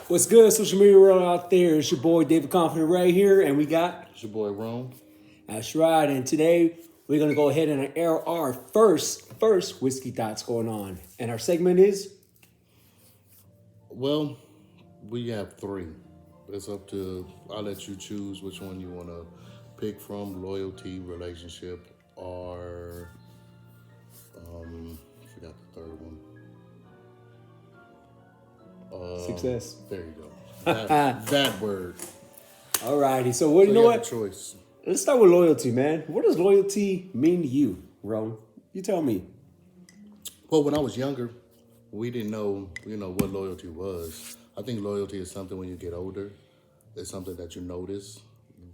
What's good, social media world out there? It's your boy David Confident right here, and we got It's your boy Rone. that's right. And today we're gonna go ahead and air our first whiskey thoughts going on, and our segment is Well, we have three. It's up to, I'll let you choose which one you want to pick from: loyalty, relationship, or I forgot the third one. success. There you go. That word. Alrighty, so what So you know you have what? a choice. Let's start with loyalty, man. What does loyalty mean to you, Ron? You tell me. Well, when I was younger, we didn't know, what loyalty was. I think loyalty is something when you get older. It's something that you notice.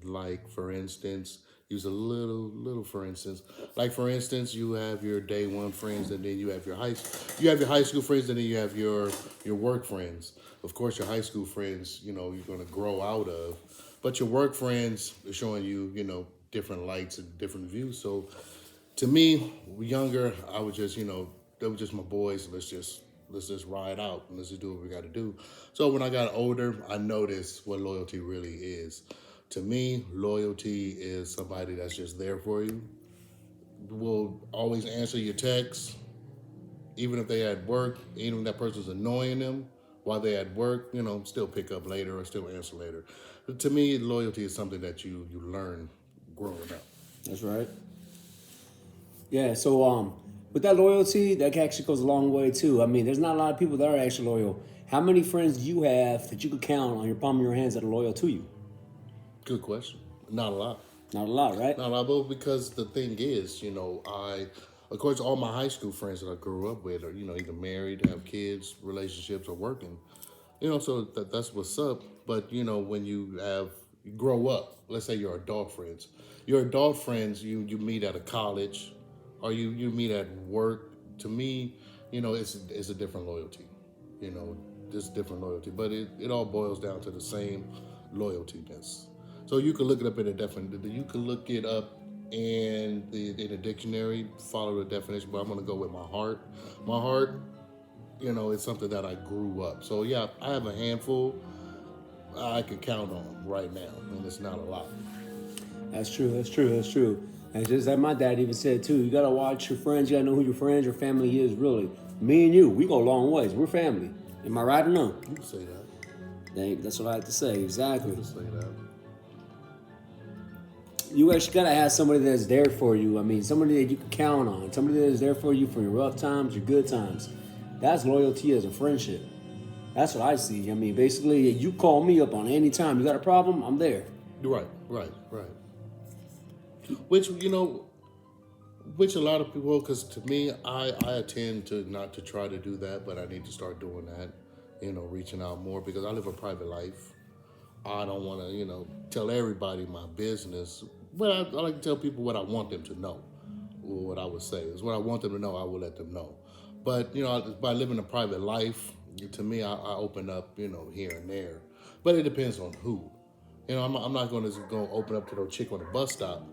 Like, for instance, use a little for instance. Like, for instance, you have your day one friends, and then you have your high school friends, and then you have your work friends. Of course, your high school friends, you're gonna grow out of, but your work friends are showing you, different lights and different views. So to me, younger, I was just, they were just my boys. Let's just ride out and let's just do what we got to do. So when I got older, I noticed what loyalty really is. To me, loyalty is somebody that's just there for you. Will always answer your texts, even if they at work, even if that person's annoying them while they at work. Still pick up later or still answer later. But to me, loyalty is something that you learn growing up. That's right. Yeah. So with that loyalty, that actually goes a long way too. I mean, there's not a lot of people that are actually loyal. How many friends do you have that you could count on your palm of your hands that are loyal to you? Good question. Not a lot. Not a lot, right? Not a lot, but because the thing is, of course, all my high school friends that I grew up with are, either married, have kids, relationships, or working. So that's what's up. But, when you grow up, let's say your adult friends, you meet at a college or you meet at work. To me, it's a different loyalty, you know, just different loyalty. But it all boils down to the same loyaltiness. So you can look it up in a you can look it up in a dictionary, follow the definition, but I'm gonna go with my heart. My heart, it's something that I grew up. So yeah, I have a handful I can count on right now, and it's not a lot. That's true. That's true. That's true. And just like my dad even said too, you gotta watch your friends. You gotta know who your friends, your family is. Really, me and you, we go a long ways. We're family. Am I right or no? You can say that. That's what I like to say. You Exactly. can say that. You actually gotta have somebody that's there for you. I mean, somebody that you can count on. Somebody that is there for you for your rough times, your good times. That's loyalty as a friendship. That's what I see. I mean, basically, you call me up on any time. You got a problem, I'm there. Right. Which a lot of people, because to me, I tend to not to try to do that, but I need to start doing that. Reaching out more because I live a private life. I don't want to, tell everybody my business, but I like to tell people what I want them to know. Or what I would say is what I want them to know, I will let them know. But, by living a private life, to me, I open up, here and there. But it depends on who. I'm not going to go open up to no chick on the bus stop.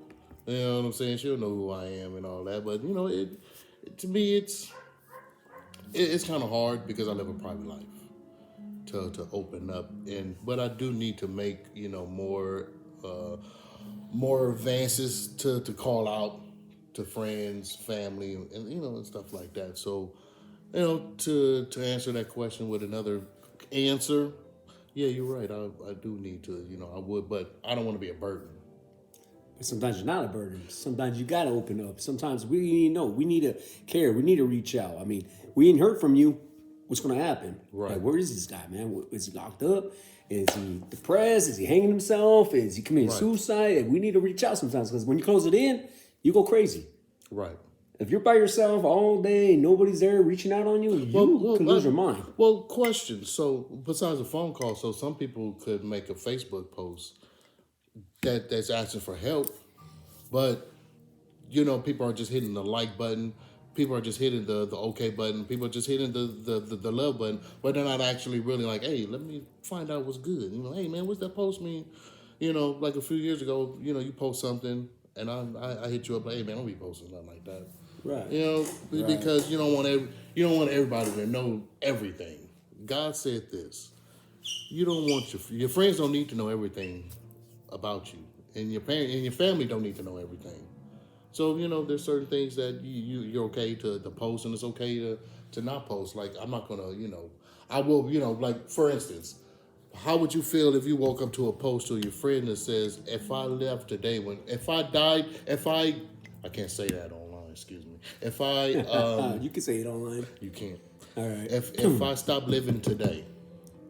You know what I'm saying? She'll know who I am and all that. But, to me, it's kind of hard because I live a private life to open up, but I do need to make more advances to call out to friends, family, and and stuff like that. So to answer that question with another answer, yeah, you're right. I do need to, I would, but I don't want to be a burden. But sometimes you're not a burden. Sometimes you gotta open up. Sometimes we need to know. We need to care. We need to reach out. I mean, we ain't heard from you. What's gonna happen? Right. Like, where is this guy, man? Is he locked up? Is he depressed? Is he hanging himself? Is he committing Right. suicide? We need to reach out sometimes because when you close it in, you go crazy. Right. If you're by yourself all day, nobody's there reaching out on you, you can lose your mind. Well, question. So besides a phone call, so some people could make a Facebook post that's asking for help, but people are just hitting the like button. People are just hitting the okay button. People are just hitting the love button, but they're not actually really like, hey, let me find out what's good. Hey man, what's that post mean? Like a few years ago, you post something, and I hit you up like, hey man, don't be posting nothing like that. Right. Because you don't want everybody to know everything. God said this. You don't want your friends don't need to know everything about you, and your parent and your family don't need to know everything. So there's certain things that you're okay to post, and it's okay to not post. Like I'm not gonna, I will, like for instance, how would you feel if you woke up to a post to your friend that says, "If I left today, if I died, I can't say that online. Excuse me. If I, You can say it online. you can't. All right. If I stop living today,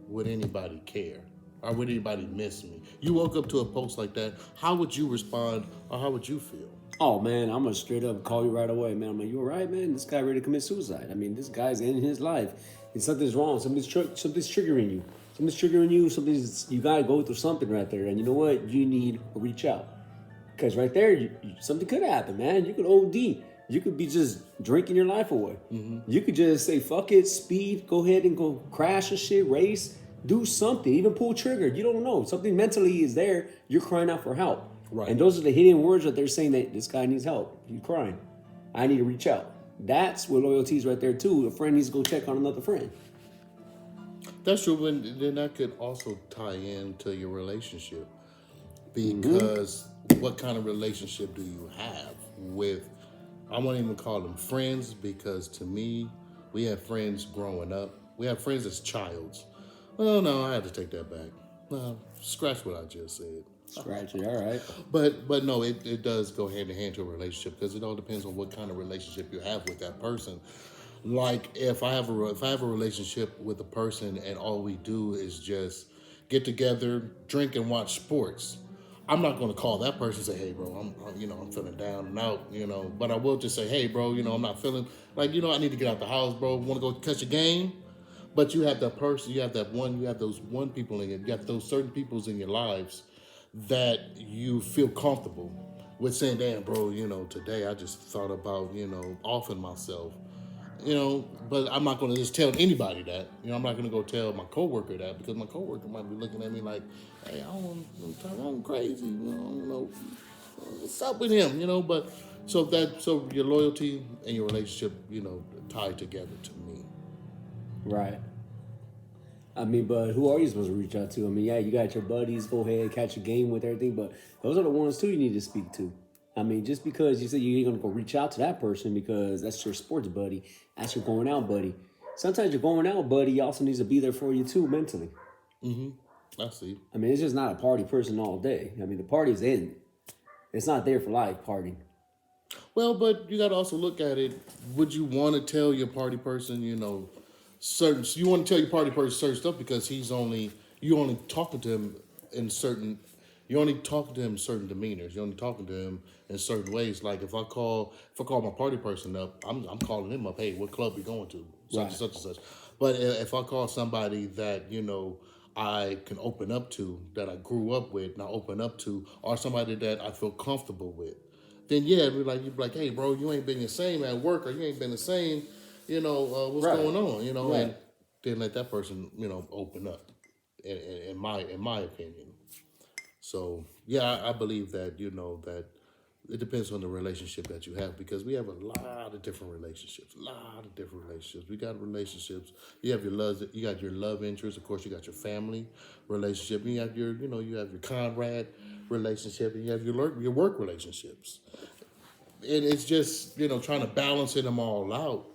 would anybody care? Or would anybody miss me? You woke up to a post like that. How would you respond, or how would you feel? Oh man, I'm gonna straight up call you right away, man. I'm like, you all right, man? This guy ready to commit suicide. I mean, this guy's in his life, and something's wrong. Something's triggering you. Something's triggering you. You gotta go through something right there. And you know what? You need to reach out, because right there, something could happen, man. You could OD. You could be just drinking your life away. You could just say, fuck it, speed, go ahead and go crash and shit, race, do something, even pull trigger. You don't know. Something mentally is there. You're crying out for help. Right. And those are the hidden words that they're saying that this guy needs help. He's crying. I need to reach out. That's where loyalty is right there too. A friend needs to go check on another friend. That's true, and then that could also tie into your relationship. Because what kind of relationship do you have with, I won't even call them friends, because to me, we have friends growing up. We have friends as childs. Oh no, I had to take that back. No, scratch what I just said. Scratch it, all right. But no, it does go hand in hand to a relationship, because it all depends on what kind of relationship you have with that person. Like if I have a relationship with a person and all we do is just get together, drink, and watch sports, I'm not going to call that person and say, "Hey, bro, I'm feeling down and out," But I will just say, "Hey, bro, I'm not feeling like I need to get out the house, bro. Want to go catch a game?" But you have that person, you have those one people you have those certain peoples in your lives that you feel comfortable with saying, "Damn, bro, today I just thought about, offing myself." But I'm not going to just tell anybody that. I'm not going to go tell my coworker that, because my coworker might be looking at me like, "Hey, I don't want Tyrone crazy. What's up with him?" But so your loyalty and your relationship, tied together to me. Right. I mean, but who are you supposed to reach out to? I mean, yeah, you got your buddies, go ahead, catch a game with everything, but those are the ones too you need to speak to. I mean, just because you say you ain't gonna go reach out to that person because that's your sports buddy, that's your going out buddy. Sometimes your going out buddy also needs to be there for you too mentally. I see. I mean, it's just not a party person all day. I mean, the party's in. It's not there for life partying. Well, but you got to also look at it. Would you want to tell your party person, certain? You want to tell your party person certain stuff because you only talking to him in certain. You're only talking to him in certain demeanors. You're only talking to him in certain ways. Like if I call my party person up, I'm calling him up. Hey, what club we going to? Such and such and such. But if I call somebody that I can open up to, that I grew up with, and I open up to, or somebody that I feel comfortable with, then yeah, you'd be like, "Hey, bro, you ain't been the same at work, or you ain't been the same. What's going on? Right. And then let that person, open up. In my opinion. So yeah, I believe that that it depends on the relationship that you have, because we have a lot of different relationships. We got relationships. You have you got your love interest. Of course, you got your family relationship. You have you have your comrade relationship, and you have your work relationships. And it's just trying to balance them all out.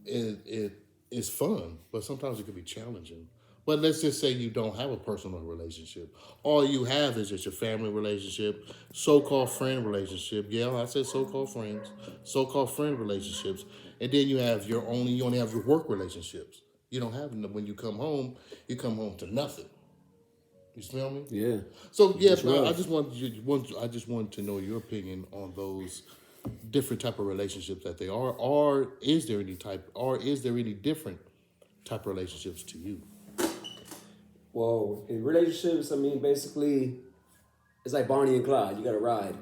It is fun, but sometimes it can be challenging. But let's just say you don't have a personal relationship. All you have is just your family relationship, so-called friend relationship. Yeah, I said so-called friends, so-called friend relationships, and then you only have your work relationships. You don't have them when you come home. You come home to nothing. You smell me? Yeah. So yeah, That's rough. I just want to know your opinion on those different type of relationships that they are, or is there any different type of relationships to you? Well, in relationships, I mean, basically, it's like Bonnie and Clyde. You got to ride.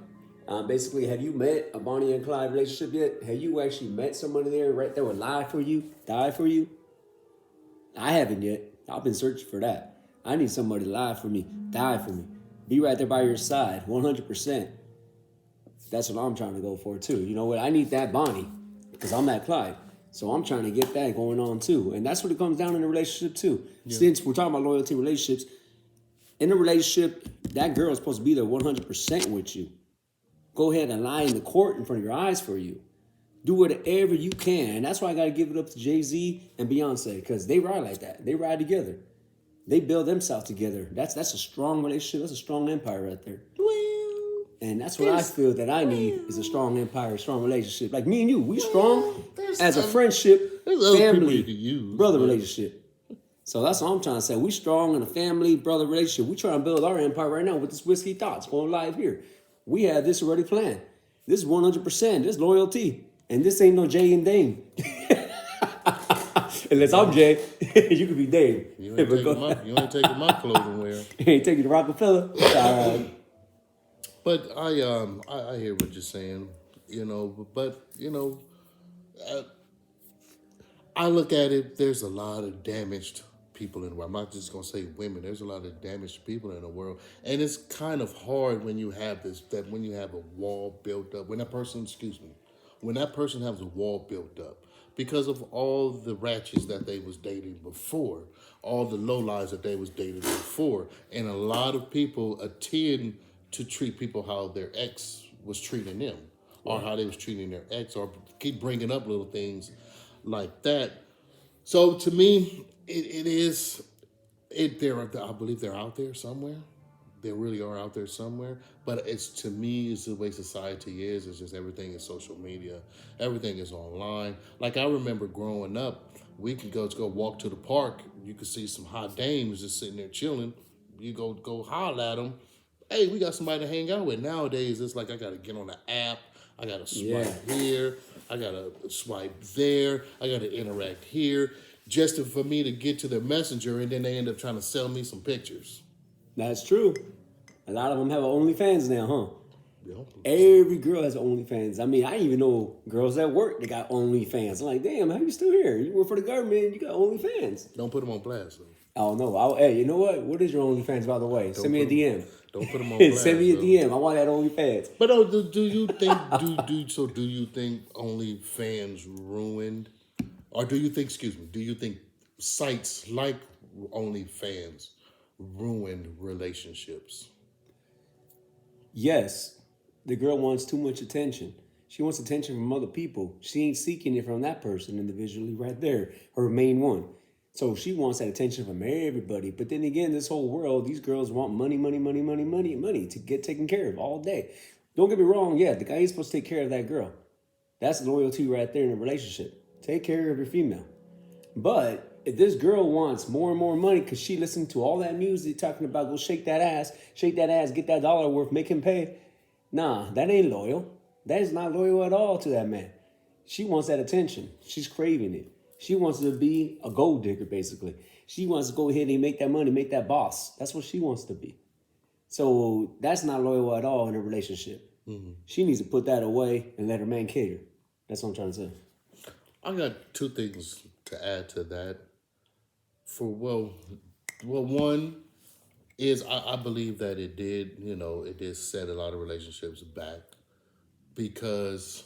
Basically, have you met a Bonnie and Clyde relationship yet? Have you actually met somebody there right there would lie for you, die for you? I haven't yet. I've been searching for that. I need somebody to lie for me, die for me, be right there by your side, 100%. That's what I'm trying to go for too. You know what? I need that Bonnie because I'm that Clyde. So I'm trying to get that going on too. And that's what it comes down in a relationship too. Yeah. Since we're talking about loyalty relationships, in a relationship, that girl is supposed to be there 100% with you. Go ahead and lie in the court in front of your eyes for you. Do whatever you can. And that's why I got to give it up to Jay-Z and Beyonce, because they ride like that. They ride together. They build themselves together. That's a strong relationship. That's a strong empire right there. And that's what I feel that I need is a strong empire, a strong relationship. Like me and you, we strong as a friendship, family, brother relationship. So that's what I'm trying to say. We strong in a family, brother relationship. We trying to build our empire right now with this Whiskey Thoughts going live here. We have this already planned. This is 100%. This loyalty. And this ain't no Jay and Dame. Unless I'm Jay, you could be Dame. You ain't taking my clothing wear. You ain't taking the Rockefeller. All right. But I hear what you're saying, but I look at it, there's a lot of damaged people in the world. I'm not just going to say women. There's a lot of damaged people in the world. And it's kind of hard when you have when you have a wall built up, when that person has a wall built up because of all the ratchets that they was dating before, all the lowlives that they was dating before. And a lot of people attend to treat people how their ex was treating them or how they was treating their ex or keep bringing up little things like that. So to me, I believe they're out there somewhere. They really are out there somewhere. But to me, it's the way society is. It's just everything is social media. Everything is online. Like I remember growing up, we could go walk to the park. You could see some hot dames just sitting there chilling. You go holler at them. Hey, we got somebody to hang out with. Nowadays, it's like I got to get on the app. I got to swipe here. I got to swipe there. I got to interact here just for me to get to their messenger, and then they end up trying to sell me some pictures. That's true. A lot of them have OnlyFans now, huh? Yep. Every girl has OnlyFans. I mean, I even know girls at work that got OnlyFans. I'm like, damn, how you still here? You work for the government, you got OnlyFans. Don't put them on blast, though. Oh, no. Hey, you know what? What is your OnlyFans, by the way? Send me a DM. Don't put them on blast. Send me a DM. I want that OnlyFans. But do you think do you think OnlyFans ruined, or do you think sites like OnlyFans ruined relationships? Yes. The girl wants too much attention. She wants attention from other people. She ain't seeking it from that person individually right there, her main one. So she wants that attention from everybody. But then again, this whole world, these girls want money to get taken care of all day. Don't get me wrong. Yeah, the guy is supposed to take care of that girl. That's loyalty right there in a relationship. Take care of your female. But if this girl wants more and more money because she listened to all that music talking about go shake that ass, get that dollar worth, make him pay. Nah, that ain't loyal. That is not loyal at all to that man. She wants that attention. She's craving it. She wants to be a gold digger, basically. She wants to go ahead and make that money, make that boss. That's what she wants to be. So that's not loyal at all in a relationship. Mm-hmm. She needs to put that away and let her man cater. That's what I'm trying to say. I got two things to add to that. One is I believe that it did set a lot of relationships back because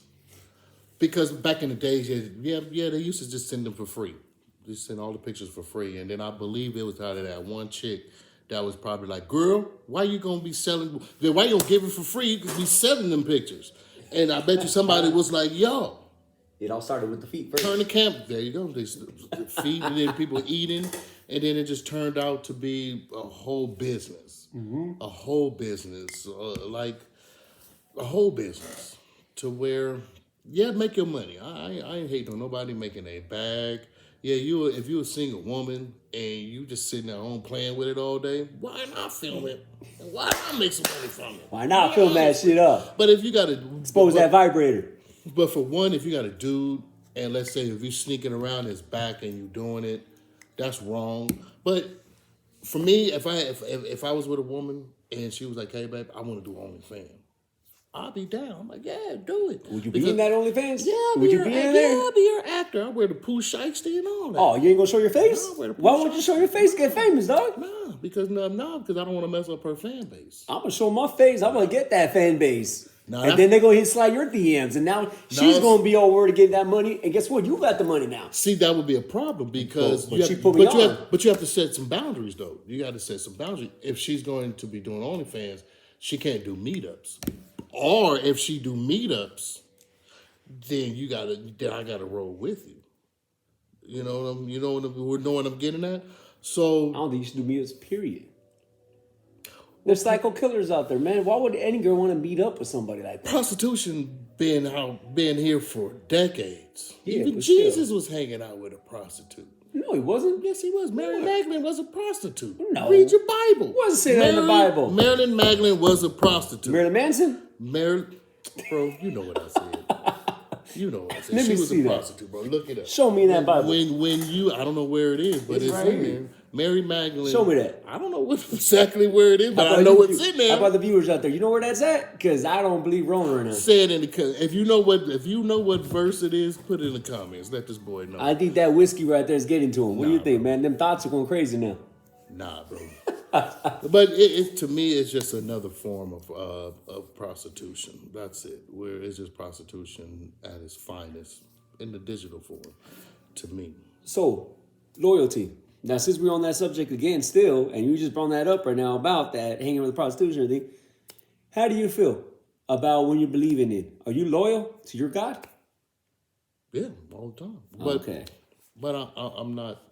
back in the days, they used to just send them for free. Just send all the pictures for free. And then I believe it was out of that one chick that was probably like, girl, why you going to be selling, why you don't give it for free? You could be selling them pictures. And I bet you somebody was like, yo. It all started with the feet first. Turn the camp. There you go. The feet, and then people eating. And then it just turned out to be a whole business. Mm-hmm. A whole business. A whole business. To where... yeah, make your money. I ain't hating on nobody making a bag. Yeah, if you're a single woman and you just sitting at home playing with it all day, why not film it? Why not make some money from it? Why not film that shit up? But if you got to... expose that vibrator. But for one, if you got a dude, and let's say if you're sneaking around his back and you doing it, that's wrong. But for me, if I was with a woman and she was like, hey, babe, I want to do OnlyFans. I'll be down. I'm like, yeah, do it. Would you be in that OnlyFans? Yeah, I'll be your actor. I'll wear the Pooh Shiesty and all that. Oh, you ain't gonna show your face? Why won't you show your face? Get famous, dog. Nah, because I don't want to mess up her fan base. I'm gonna show my face. I'm gonna get that fan base. Now And then they're going to slide your DMs. And now she's it's- going to be all worried to get that money. And guess what? You got the money now. see, that would be a problem because But she put me on. but you have to set some boundaries though. You got to set some boundaries. If she's going to be doing OnlyFans, she can't do meetups. Or if she do meetups, then I gotta roll with you. You know what I'm getting at. I So don't think you should do meetups, period. There's psycho killers out there, man. Why would any girl want to meet up with somebody like that? prostitution been here for decades. Yeah, Even but still. Jesus was hanging out with a prostitute. No, he wasn't. Yes, he was. Marilyn Magdalene was a prostitute. No. Read your Bible. Wasn't say that in the Bible. Marilyn Magdalene was a prostitute. Marilyn Manson? Bro, you know what I said. You know what I said. Let She me was see a that. prostitute, bro. Look it up. Show me in that Bible. I don't know where it is, but it's right in here. there. Mary Magdalene. Show me that. I don't know exactly where it is, but How I about know you- it's in How there. about the viewers out there? You know where that's at? Because I don't believe Rona right now. Say it in the if you know what verse it is, put it in the comments. Let this boy know. I think that whiskey right there is getting to him. What do you Nah, think, man? Them thoughts are going crazy now. Nah, bro. But to me, it's just another form of prostitution. That's it. Where it's just prostitution at its finest in the digital form. To me, So, loyalty. Now, since we're on that subject again still, and you just brought that up right now about that, hanging with the prostitution and everything, how do you feel about when you believe in it? Are you loyal to your God? yeah, all the time. But Okay. but I'm not.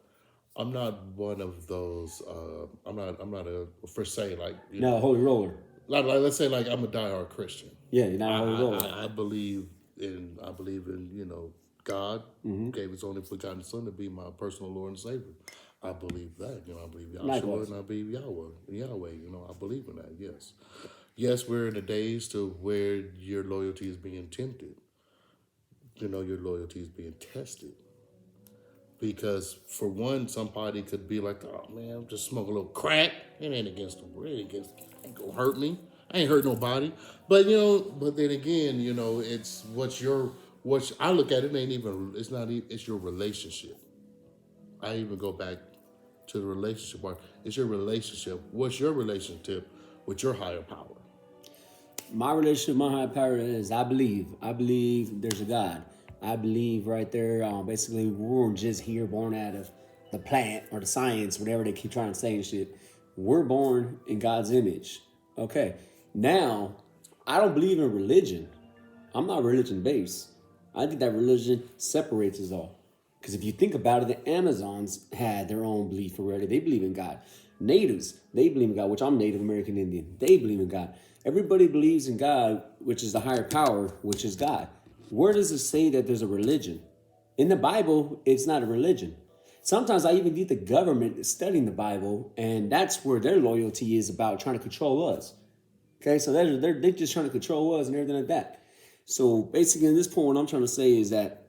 I'm not one of those. I'm not a per se like you know, No, holy roller. like let's say like I'm a diehard Christian. Yeah, you're not a holy roller. I believe in God gave His only begotten Son to be my personal Lord and Savior. I believe that. I believe Yahshua Likewise. and I believe Yahweh. I believe in that. Yes, we're in the days to where your loyalty is being tempted. Your loyalty is being tested. Because for one, somebody could be like, "Oh man, I'm just smoking a little crack. It ain't against the world. It ain't gonna hurt me. I ain't hurt nobody." But then again, it's what I look at it ain't even. It's not. It's your relationship. I even go back to the relationship part. It's your relationship. What's your relationship with your higher power? My relationship, my higher power is I believe. I believe there's a God. I believe right there, basically, we weren't just here born out of the plant or the science, whatever they keep trying to say and shit. We're born in God's image. Okay. Now, I don't believe in religion. I'm not religion based. I think that religion separates us all. Because if you think about it, the Amazons had their own belief already. They believe in God. Natives, they believe in God, which I'm Native American Indian. They believe in God. Everybody believes in God, which is the higher power, which is God. Where does it say that there's a religion? In the Bible, it's not a religion. Sometimes I even think the government is studying the Bible, and that's where their loyalty is about trying to control us. Okay, so they're just trying to control us and everything like that. So basically, in this point, what I'm trying to say is that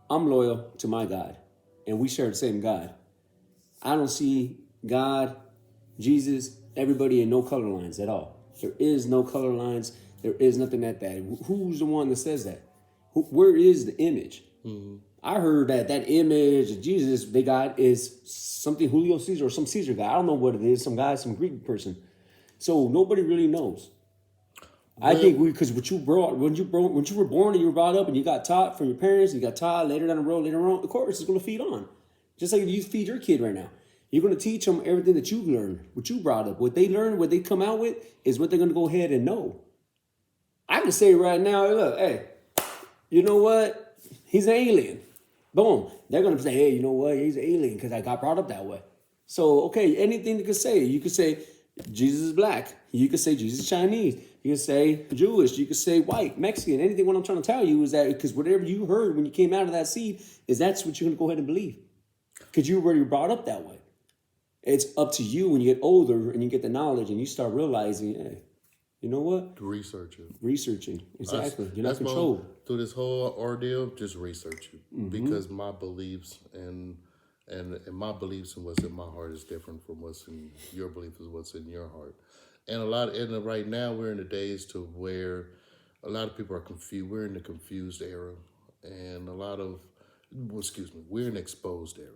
I'm loyal to my God, and we share the same God. I don't see God, Jesus, everybody in no color lines at all. There is no color lines. There is nothing at that. Who's the one that says that? Where is the image? Mm-hmm. I heard that image of Jesus they got is something Julio Caesar or some Caesar guy. I don't know what it is. Some guy, some Greek person. So nobody really knows. I think because when you were born and you were brought up and you got taught from your parents, you got taught later down the road, later on, of course, it's going to feed on. Just like if you feed your kid right now. You're going to teach them everything that you learned, what you brought up. What they learn, what they come out with is what they're going to go ahead and know. I can say right now, look, hey, you know what? He's an alien. Boom. They're going to say, hey, you know what? He's an alien because I got brought up that way. So, okay, anything you could say. You could say Jesus is black. You could say Jesus is Chinese. You could say Jewish. You could say white, Mexican. Anything what I'm trying to tell you is that because whatever you heard when you came out of that seed is that's what you're going to go ahead and believe. Because you were already brought up that way. It's up to you when you get older and you get the knowledge and you start realizing, hey, you know what? Researching. Exactly. You're not controlled. Through this whole ordeal, just research it. Because my beliefs and my beliefs and what's in my heart is different from what's in your belief is what's in your heart. And right now we're in the days to where a lot of people are confused. We're in the confused era. And we're in the exposed era.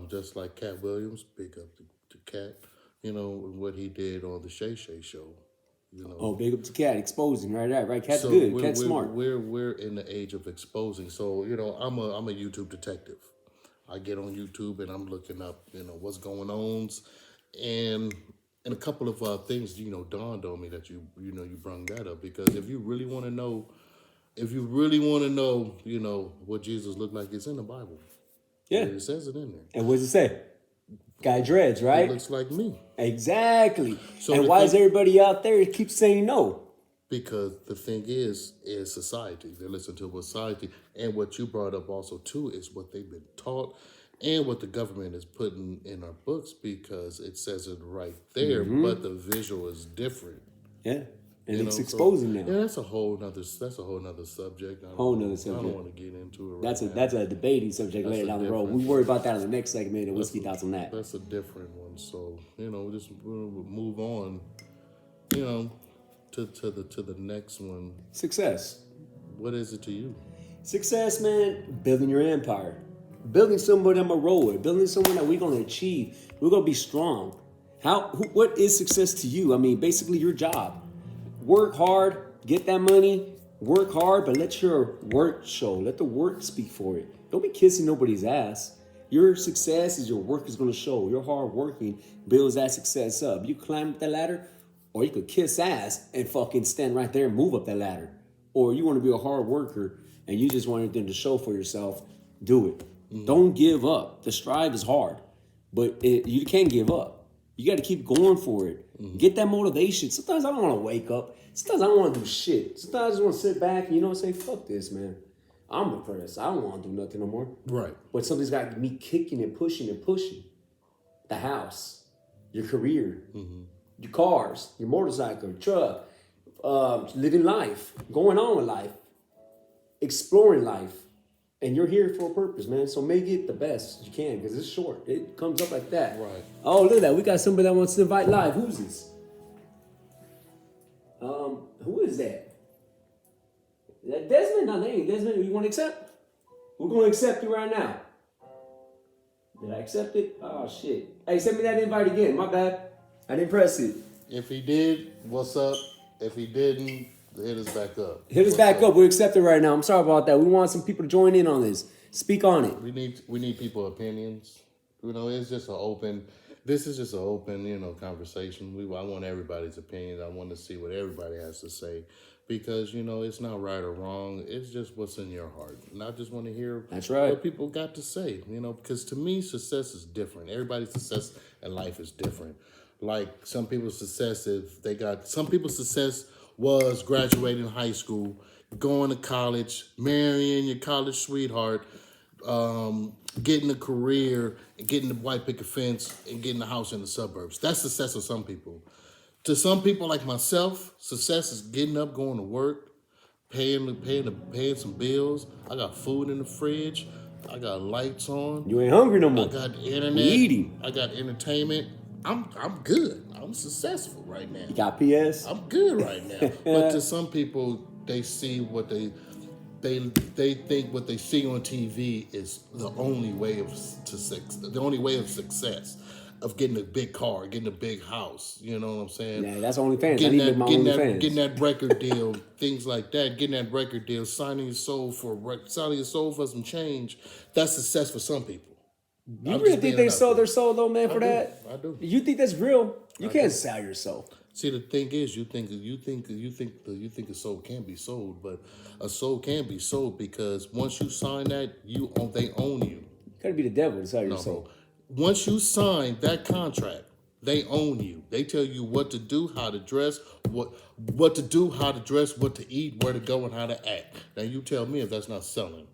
Just like Cat Williams, big up to Cat, what he did on the Shay Shay show. You know, Oh, big up to Cat, exposing, right. Cat's so good, Cat's smart. we're in the age of exposing. So I'm a YouTube detective. I get on YouTube and I'm looking up what's going on, and a couple of things dawned on me that you brung that up, because if you really want to know, what Jesus looked like, it's in the Bible. Yeah. It says it in there. And what does it say? Guy dreads, He right? looks like me. Exactly. So and the why is thing- everybody out there keep saying no? Because the thing is society. They listen to what society, and what you brought up also too is what they've been taught, and what the government is putting in our books, because it says it right there, but the visual is different. Yeah. And it's So, exposing now. yeah, that's a whole nother subject. I Nother don't subject. want to get into it. That's a debating subject later down the road. We worry about that in the next segment of Whiskey Thoughts on that. That's a different one. So we'll move on. To the next one. Success. What is it to you? Success, man, building your empire. Building someone I'm a roller. Building someone that we're going to achieve. We're going to be strong. What is success to you? I mean, basically your job. Work hard, get that money, work hard, but let your work show. Let the work speak for it. Don't be kissing nobody's ass. Your success is your work is going to show. Your hard working builds that success up. You climb up the ladder, or you could kiss ass and fucking stand right there and move up that ladder. Or you want to be a hard worker and you just want anything to show for yourself, do it. Don't give up. The strive is hard, but you can't give up. You got to keep going for it. Get that motivation. Sometimes I don't want to wake up. Sometimes I don't want to do shit. Sometimes I just want to sit back and, say, fuck this, man. I'm depressed. I don't want to do nothing no more. Right. But something's got me kicking and pushing and pushing. The house, your career, your cars, your motorcycle, your truck, living life, going on with life, exploring life. And you're here for a purpose, man. So make it the best you can, because it's short. It comes up like that. Right. Oh, look at that. We got somebody that wants to invite live. Who's this? Who is that? Is that Desmond? No, that ain't Desmond. You want to accept? We're going to accept you right now. Did I accept it? Oh, shit. Hey, send me that invite again. My bad. I didn't press it. If he did, what's up? If he didn't, hit us back up. Hit us back up. We're accepted right now. I'm sorry about that. We want some people to join in on this. Speak on it. We need people's opinions. It's just an open. This is just an open, conversation. I want everybody's opinion. I want to see what everybody has to say, because it's not right or wrong. It's just what's in your heart, and I just want to hear That's right. what people got to say. Because to me, success is different. Everybody's success in life is different. Like some people's success, some people's success was graduating high school, going to college, marrying your college sweetheart, getting a career, getting the white picket fence, and getting a house in the suburbs. That's success of some people. To some people like myself, success is getting up, going to work, paying some bills. I got food in the fridge. I got lights on. You ain't hungry no more. I got internet. We eating. I got entertainment. I'm good. I'm successful right now. You got PS? I'm good right now. But to some people, they see what they think what they see on TV is the only way of success, of getting a big car, getting a big house. You know what I'm saying? Yeah, that's OnlyFans. I need to make my OnlyFans. Getting that record deal, things like that. Getting that record deal, signing your soul for some change. That's success for some people. You really think they sold their soul though, man, for that? I do. You think that's real? You can't sell your soul. See, the thing is, you think a soul can't be sold, but a soul can be sold, because once you sign that, they own you. You gotta be the devil to sell your soul. Bro. Once you sign that contract, they own you. They tell you what to do, how to dress, what to do, how to dress, what to eat, where to go, and how to act. Now you tell me if that's not selling.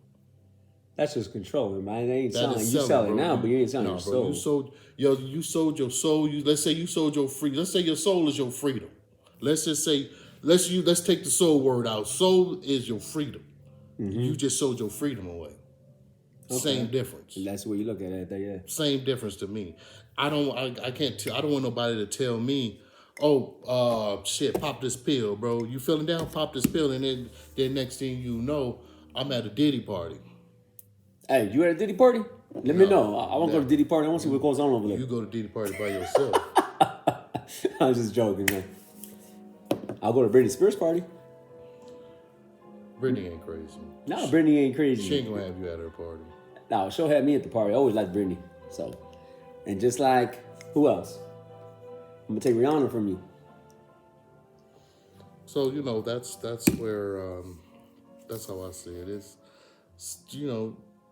That's just controlling, man. They ain't That selling. is You selling bro. now, but you ain't selling your soul. You sold your soul. Let's say you sold your freedom. Let's say your soul is your freedom. Let's just say let's take the soul word out. Soul is your freedom. You just sold your freedom away. Okay. Same difference. And that's the way you look at it, yeah. Same difference to me. I don't want nobody to tell me, oh, shit, pop this pill, bro. You feeling down? Pop this pill, and then next thing you know, I'm at a Diddy party. Hey, you at a Diddy party? Let me know. I want to go to Diddy party. I want to see what goes on over there. You go to Diddy party by yourself. I was just joking, man. I'll go to Britney Spears' party. Brittany ain't crazy. No, Britney ain't crazy. She ain't gonna have you at her party. No, she'll have me at the party. I always liked Britney. So, and just like, who else? I'm gonna take Rihanna from you. So that's where that's how I see it. It's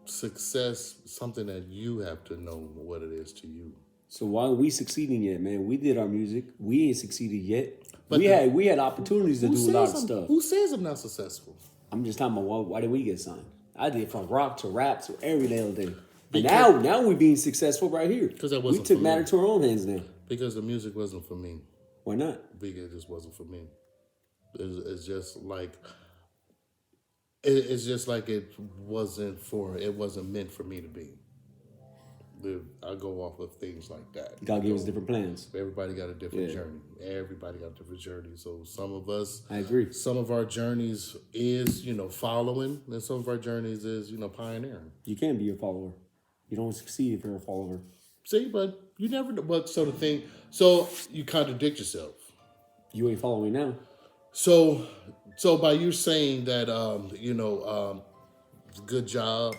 success something that you have to know what it is to you. So why are we succeeding yet, man? We did our music. We ain't succeeded yet. But we had opportunities to do a lot of stuff. Who says I'm not successful? I'm just talking about why did we get signed? I did from rock to rap to every little thing. And Because- now we being successful right here. 'Cause that we wasn't took for matter me. to our own hands now. Because the music wasn't for me. Why not? Because it just wasn't for me. It's just like it wasn't meant for me to be. I go off of things like that. God gave us different plans. Everybody got a different journey. Everybody got a different journey. So some of us, I agree. some of our journeys is, following, and some of our journeys is, pioneering. You can't be a follower. You don't succeed if you're a follower. See, but you never, so you contradict yourself. You ain't following now. So by you saying that, good job,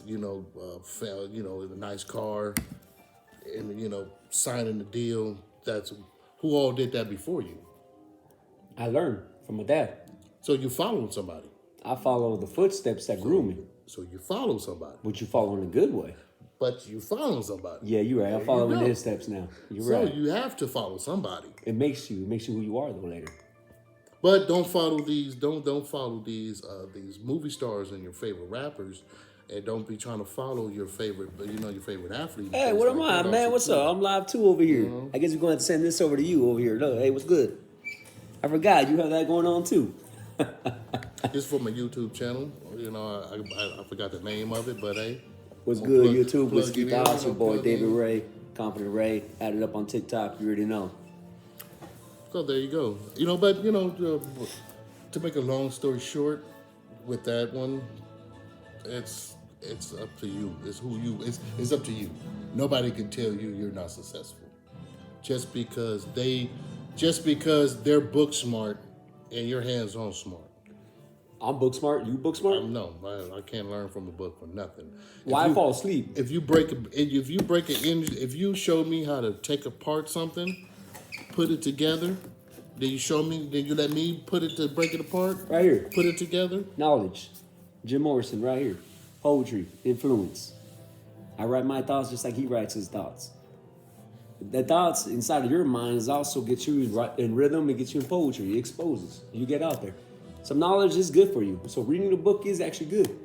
a nice car, and signing the deal. That's who all did that before you. I learned from my dad. So you following somebody. I follow the footsteps that grew me. So you follow somebody. But you follow in a good way. But you follow somebody. Yeah, you're right. I'm following go. his steps now. You're So right. you have to follow somebody. It makes you who you are though later. But don't follow these. Don't follow these movie stars and your favorite rappers, and don't be trying to follow your favorite athlete. Hey, what am I, man? What's up? I'm live too over here. I guess we're going to send this over to you over here. Look, hey, what's good? I forgot you have that going on too. It's for my YouTube channel. I forgot the name of it, but hey. What's good, plug- YouTube? plug Whiskey it in, Thoughts, your boy plug David in. Ray, Confident Ray. Add it up on TikTok. You already know. So there you go. To make a long story short, with that one, it's up to you. It's up to you. Nobody can tell you you're not successful. Just because they're book smart and your hands on smart. I'm book smart. You book smart? No, I can't learn from a book for nothing. Why I fall asleep? If you show me how to take apart something, put it together, then you let me break it apart? Right here. Put it together? Knowledge. Jim Morrison, right here. Poetry. Influence. I write my thoughts just like he writes his thoughts. The thoughts inside of your mind is also get you in rhythm. It gets you in poetry. It exposes. You get out there. Some knowledge is good for you. So reading the book is actually good.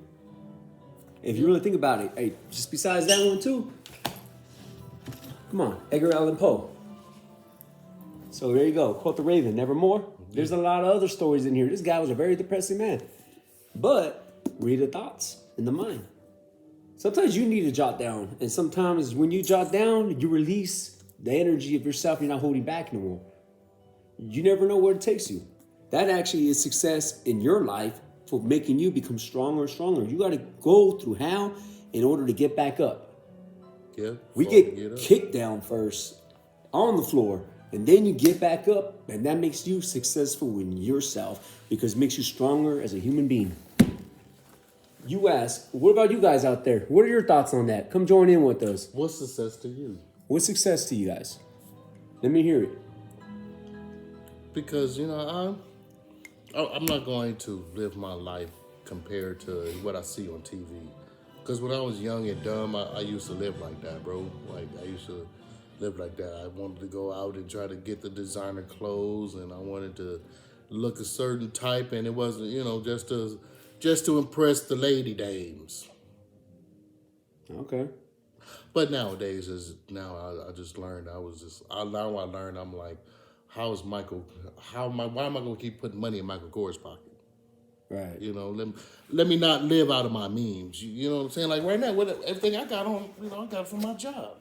If you really think about it. Hey, just besides that one too. Come on, Edgar Allan Poe. So there you go. Quote the Raven, nevermore. There's a lot of other stories in here. This guy was a very depressing man. But read the thoughts in the mind. Sometimes you need to jot down. And sometimes when you jot down, you release the energy of yourself. You're not holding back anymore. You never know where it takes you. That actually is success in your life for making you become stronger and stronger. You got to go through hell in order to get back up. Yeah. We get kicked down first on the floor, and then you get back up, and that makes you successful in yourself because it makes you stronger as a human being. You ask, what about you guys out there? What are your thoughts on that? Come join in with us. What's success to you? What's success to you guys? Let me hear it. Because, I'm not going to live my life compared to what I see on TV. Because when I was young and dumb, I used to live like that, bro. Like, I used to live like that. I wanted to go out and try to get the designer clothes, and I wanted to look a certain type, and it wasn't, just to impress the lady dames. Okay. But nowadays, I just learned, now I learned, I'm like, why am I going to keep putting money in Michael Kors' pocket? Right. Let me not live out of my means. You know what I'm saying? Like right now, everything I got on, I got it from my job.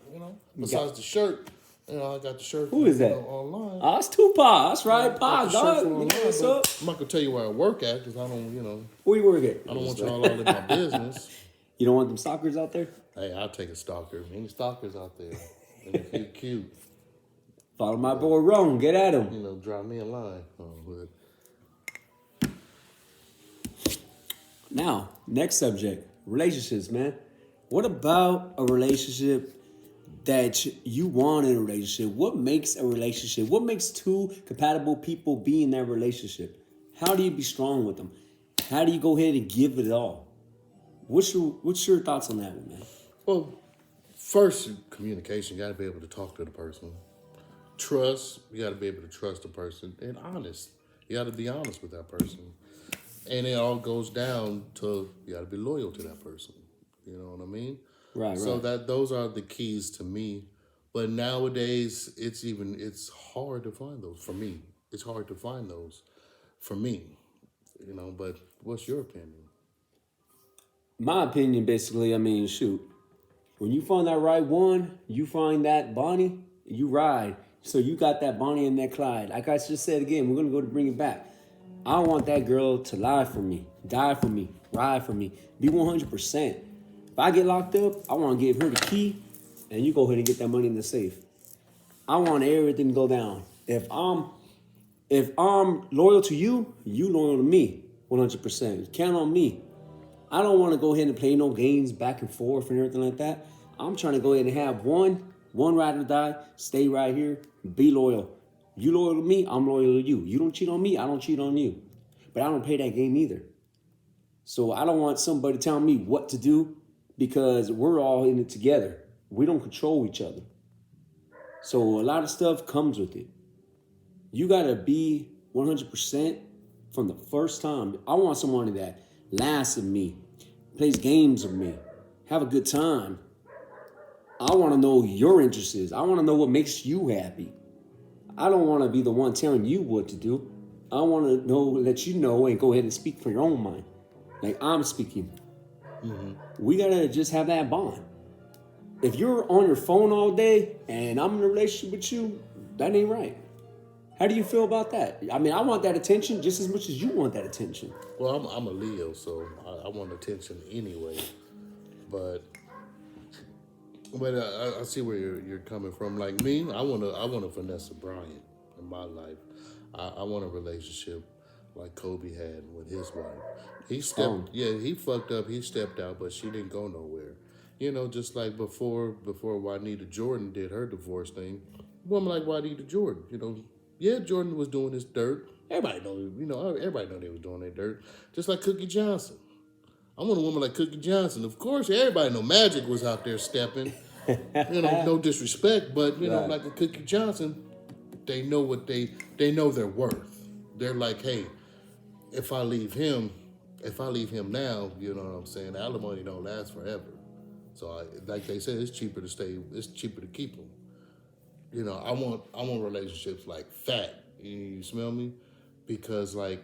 Besides the shirt, I got the shirt. Who is that? Online. Oh, it's Tupac. That's right, Pac, dog. What's up? I'm not gonna tell you where I work at because I don't, Where you work at? I don't want y'all all in my business. You don't want them stalkers out there? Hey, I'll take a stalker. Any stalkers out there? And if you're cute. Follow my boy Rone. Get at him. You know, drop me a line. But Now, next subject, relationships, man. What about a relationship that you want in a relationship? What makes a relationship? What makes two compatible people be in that relationship? How do you be strong with them? How do you go ahead and give it all? What's your thoughts on that one, man? well, first communication. You got to be able to talk to the person. Trust. You got to be able to trust the person, and honest. You got to be honest with that person. And it all goes down to you got to be loyal to that person. You know what I mean? Right, So right. that those are the keys to me. But nowadays, it's hard to find those for me. It's hard to find those for me. You know, but what's your opinion? My opinion, basically, I mean, shoot. When you find that right one, you find that Bonnie, you ride. So you got that Bonnie and that Clyde. Like I just said again, we're gonna go to bring it back. I want that girl to lie for me, die for me, ride for me, be 100%. If I get locked up, I want to give her the key, and you go ahead and get that money in the safe. I want everything to go down. If I'm loyal to you, you loyal to me, 100%. Count on me. I don't want to go ahead and play no games back and forth and everything like that. I'm trying to go ahead and have one ride or die, stay right here, be loyal. You loyal to me, I'm loyal to you. You don't cheat on me, I don't cheat on you. But I don't play that game either. So I don't want somebody telling me what to do because we're all in it together. We don't control each other. So a lot of stuff comes with it. You gotta be 100% from the first time. I want somebody that laughs at me, plays games with me, have a good time. I want to know your interests. I want to know what makes you happy. I don't want to be the one telling you what to do. I want to know, let you know, and go ahead and speak for your own mind, like I'm speaking. We gotta just have that bond. If you're on your phone all day and I'm in a relationship with you, that ain't right. How do you feel about that? I mean, I want that attention just as much as you want that attention. Well, I'm a Leo, so I want attention anyway. But I see where you're coming from. Like me, I want a Vanessa Bryant in my life. I want a relationship like Kobe had with his wife. He fucked up. He stepped out, but she didn't go nowhere. You know, just like before Juanita Jordan did her divorce thing, a woman like Juanita Jordan. You know, yeah, Jordan was doing his dirt. Everybody know they was doing their dirt. Just like Cookie Johnson. I want a woman like Cookie Johnson. Of course, everybody know Magic was out there stepping. You know, no disrespect, but you know, Right. like a Cookie Johnson, they know what they know their worth. They're like, hey, if I leave him now, you know what I'm saying? Alimony don't last forever. So, like they said, it's cheaper to keep them. You know, I want relationships like fat. You smell me? Because like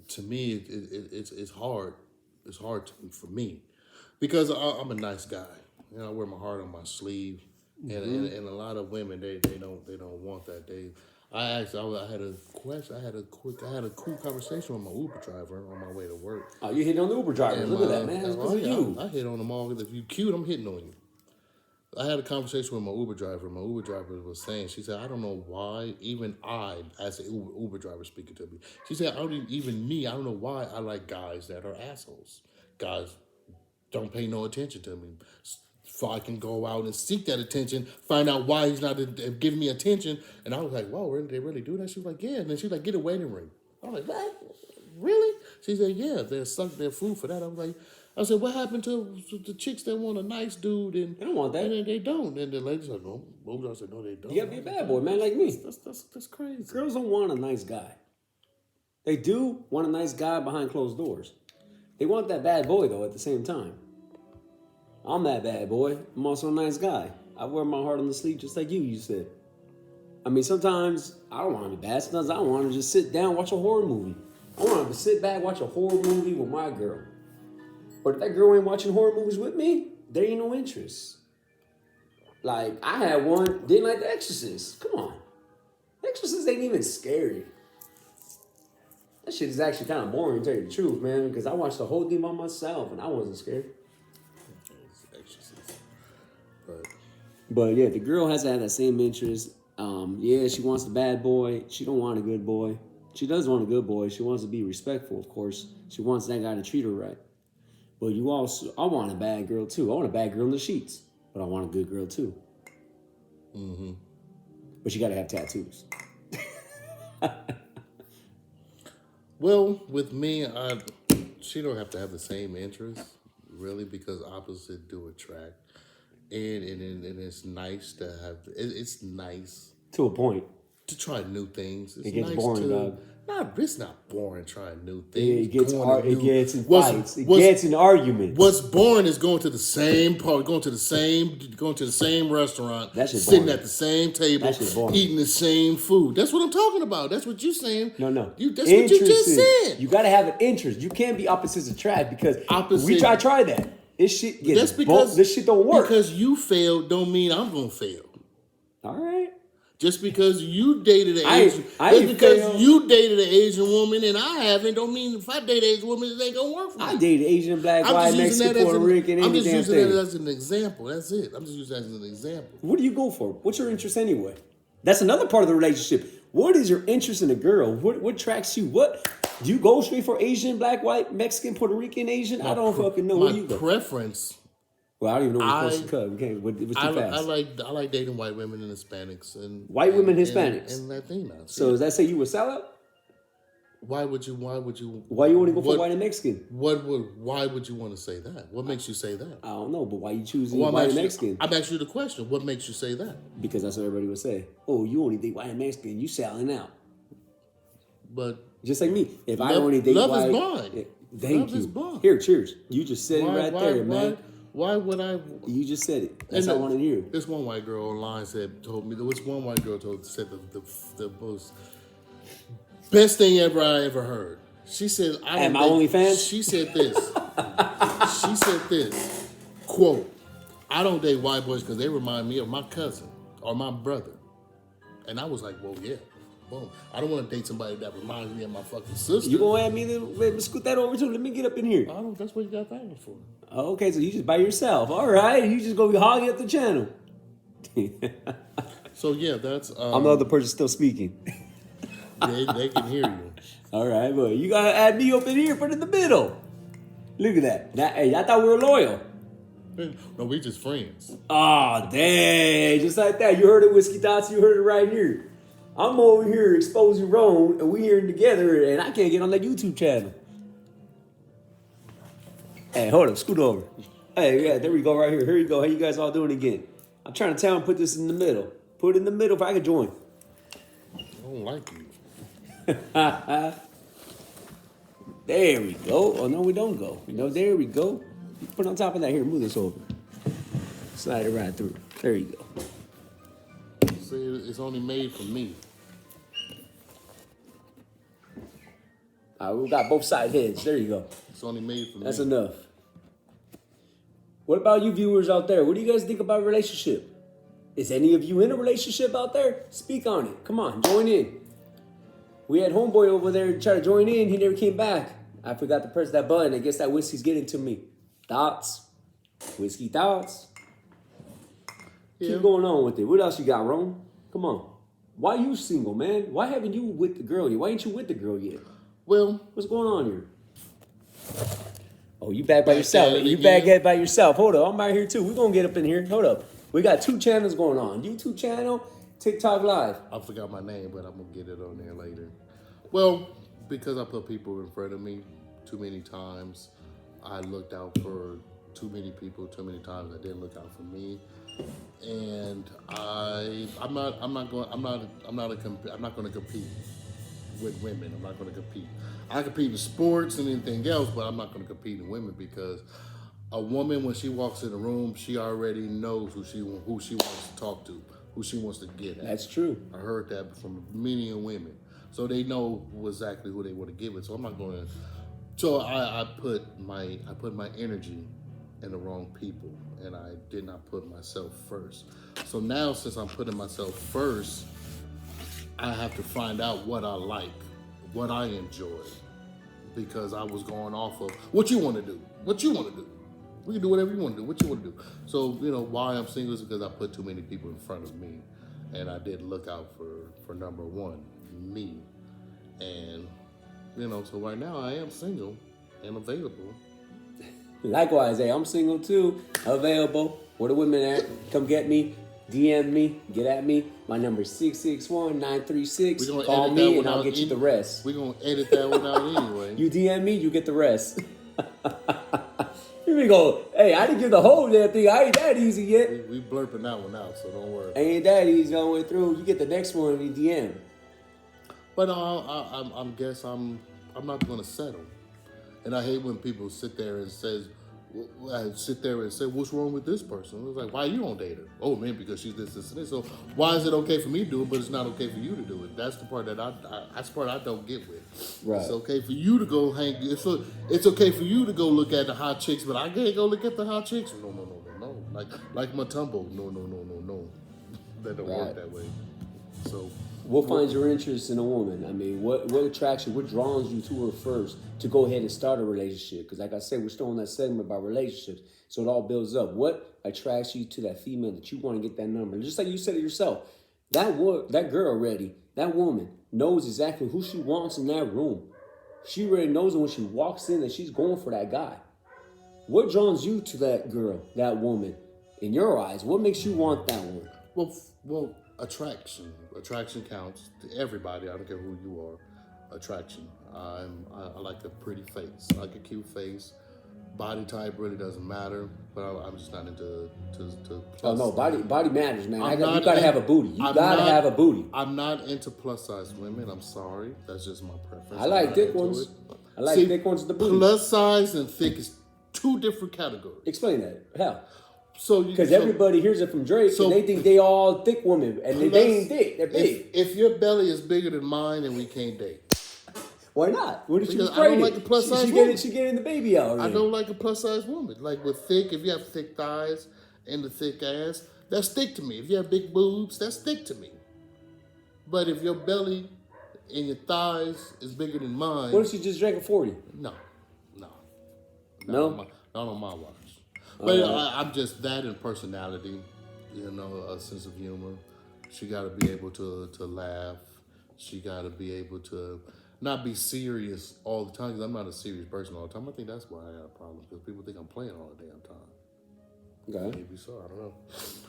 to me, it's hard. It's hard for me because I'm a nice guy. You know, I wear my heart on my sleeve, and a lot of women they don't want that. I had a question. I had a cool conversation with my Uber driver on my way to work. Oh, you hitting on the Uber drivers. And Look at that, man. It's because of you. I hit on them all. If you cute, I'm hitting on you. I had a conversation with my Uber driver. My Uber driver was saying, she said, I don't know why, even I, as an Uber driver speaking to me, she said, I don't know why I like guys that are assholes. Guys don't pay no attention to me. So I can go out and seek that attention, find out why he's not giving me attention. And I was like, wow, really, they really do that? She was like, yeah. And then she was like, get a wedding ring. I was like, what? Really? She said, yeah, they're sucking their food for that. I said, what happened to the chicks that want a nice dude and They don't want that. and then they don't? And the lady said, no. I said, no, they don't. You gotta be a bad boy, man, like me. That's crazy. Girls don't want a nice guy. They do want a nice guy behind closed doors. They want that bad boy, though, at the same time. I'm that bad boy. I'm also a nice guy. I wear my heart on the sleeve just like you said. I mean, sometimes I don't want to be bad. Sometimes I want to just sit down, watch a horror movie. I want to sit back, watch a horror movie with my girl. But if that girl ain't watching horror movies with me, there ain't no interest. Like, I had one, didn't like The Exorcist. Come on. The Exorcist ain't even scary. That shit is actually kind of boring, to tell you the truth, man, because I watched the whole thing by myself and I wasn't scared. It's exorcism. But But yeah, the girl has to have that same interest. Yeah, she wants the bad boy. She don't want a good boy. She does want a good boy. She wants to be respectful, of course. She wants that guy to treat her right. But you also, I want a bad girl too. I want a bad girl in the sheets, but I want a good girl too. Mm-hmm. But you gotta have tattoos. Well, with me, she don't have to have the same interests, really, because opposites do attract. And it's nice to have, it's nice To a point. to try new things. It's It gets nice boring, to, dog. it's not boring trying new It things. gets going to in fights. It gets in arguments. What's boring is going to the same part, going to the same restaurant, That shit sitting boring. at the same table, That shit boring. eating the same food. That's what I'm talking about. That's what you're saying. No. That's what you just said. You gotta have an interest. You can't be opposites attract because Opposite- we try that. This shit gets That's because this shit don't work. Because you failed don't mean I'm gonna fail. All right. Just because you dated an I Asian, because failed. you dated an Asian woman and I haven't, don't mean if I date an Asian woman it ain't gonna work for me. I dated Asian, black, I'm white, just using Mexican, that as Puerto Rican, I'm any just damn using thing. that as an example. That's it. I'm just using that as an example. What do you go for? What's your interest anyway? That's another part of the relationship. What is your interest in a girl? What attracts you? What do you go straight for? Asian, black, white, Mexican, Puerto Rican, Asian? I don't fucking know. My Where you go? preference. Well, I don't even know what you're supposed to cut. Okay, it was too fast. I like dating white women and Hispanics and White women, Hispanics, and Latinas. So does that say you were sellout? Why would you? Why you only go for white and Mexican? Why would you want to say that? What makes you say that? I don't know, but why you choosing Well, white and Mexican? I'm asking you the question. What makes you say that? Because that's what everybody would say. Oh, you only date white and Mexican. You selling out. But Just like me. If I Love- only date love white, is blind. Thank Love you. is blind. Here, cheers. You just said it right there, man. Why would I? You just said it. That's And all I want to hear. This one white girl online told me. There was one white girl said the most best thing I ever heard. She said, "I At don't." my OnlyFans? She said this. She said this. Quote: "I don't date white boys because they remind me of my cousin or my brother." And I was like, "Well, yeah." Boom. I don't want to date somebody that reminds me of my fucking sister. You gonna have me to let me scoot that over too? Let me get up in here. I don't. That's what you got that for. Okay, so you just by yourself. All right, you just go be hogging up the channel. So yeah, that's. I'm the other person still speaking. They can hear you. All right, but you gotta add me up in here, put it in the middle. Look at that. Hey, I thought we were loyal. No, we just friends. Oh, dang. Just like that. You heard it, Whiskey Dots. You heard it right here. I'm over here exposing Rone, and we here together, and I can't get on that YouTube channel. Hey, hold up. Scoot over. Hey, yeah, there we go right here. Here you go. How you guys all doing again? I'm trying to tell him put this in the middle. Put it in the middle if I could join. I don't like you. There we go. Oh, no, we don't go. No, there we go. Put it on top of that. Here, move this over. Slide it right through. There you go. See, it's only made for me. All right, we got both side heads. There you go. It's only made for That's me. enough. What about you viewers out there? What do you guys think about relationship? Is any of you in a relationship out there? Speak on it. Come on, join in. We had homeboy over there try to join in. He never came back. I forgot to press that button. I guess that whiskey's getting to me. Thoughts? Whiskey thoughts? Yeah. Keep going on with it. What else you got, Rome? Come on. Why you single, man? Why haven't you with the girl yet? Why ain't you with the girl yet? Well, What's going on here? Oh, you back by yourself. at it You again. back at by yourself. Hold up. I'm right here too. We're going to get up in here. Hold up. We got 2 channels going on. YouTube channel, TikTok Live. I forgot my name, but I'm going to get it on there later. Well, because I put people in front of me too many times, I looked out for too many people too many times. I didn't look out for me. And I'm not going to compete with women. I'm not going to compete. I compete in sports and anything else, but I'm not going to compete in women because a woman, when she walks in the room, she already knows who she wants to talk to, who she wants to get at. That's true. I heard that from many women, so they know exactly who they want to give it. So I'm not going to. So I put my energy in the wrong people, and I did not put myself first. So now, since I'm putting myself first, I have to find out what I like, what I enjoy, because I was going off of what you want to do. What you want to do. We can do whatever you want to do. What you want to do. So, why I'm single is because I put too many people in front of me. and I did look out for number one, me, and so right now I am single and available. Likewise, hey, I'm single too, available. Where the women at? Come get me, DM me, get at me. My number is 661-936. Call me and I'll get you the rest. We're going to edit that one out anyway. You DM me, you get the rest. Here we go. Hey, I didn't give the whole damn thing. I ain't that easy yet. We blurping that one out, so don't worry. Ain't that easy all the way through. You get the next one in the DM. But I'm not going to settle. And I hate when people sit there and say, what's wrong with this person? It's like, why you don't date her? Oh, man, because she's this, and this. So why is it okay for me to do it, but it's not okay for you to do it? That's the part that's the part I don't get with. Right. It's okay for you to go hang. It's okay for you to go look at the hot chicks, but I can't go look at the hot chicks. No. Like my tumble. No. That don't work that way. So. What finds your interest in a woman? I mean, what attracts you? What draws you to her first to go ahead and start a relationship? Because like I said, we're still in that segment about relationships. So it all builds up. What attracts you to that female that you want to get that number? Just like you said it yourself, that girl already, that woman knows exactly who she wants in that room. She already knows it when she walks in that she's going for that guy. What draws you to that girl, that woman? In your eyes, what makes you want that one? Well, attraction counts to everybody. I don't care who you are. Attraction. I like a pretty face. I like a cute face. Body type really doesn't matter, but I'm just not into Oh no, body matters, man. You gotta have a booty. You gotta have a booty. I'm not into plus size women. I'm sorry. That's just my preference. I like thick ones. I like thick ones with the booty. Plus size and thick is two different categories. Explain that. How? Because everybody hears it from Drake, and they think they all thick women, and they ain't thick. They're big. If your belly is bigger than mine, then we can't date. Why not? What if she was pregnant? I don't like a plus size woman. She getting the baby out. I don't like a plus size woman. Like with thick, if you have thick thighs and the thick ass, that's thick to me. If you have big boobs, that's thick to me. But if your belly and your thighs is bigger than mine, what if she just drank a 40? No. No? Not on my watch. But I'm just that in personality, a sense of humor. She got to be able to laugh. She got to be able to not be serious all the time, because I'm not a serious person all the time. I think that's why I have problems, because people think I'm playing all the damn time. Okay. Maybe so, I don't know.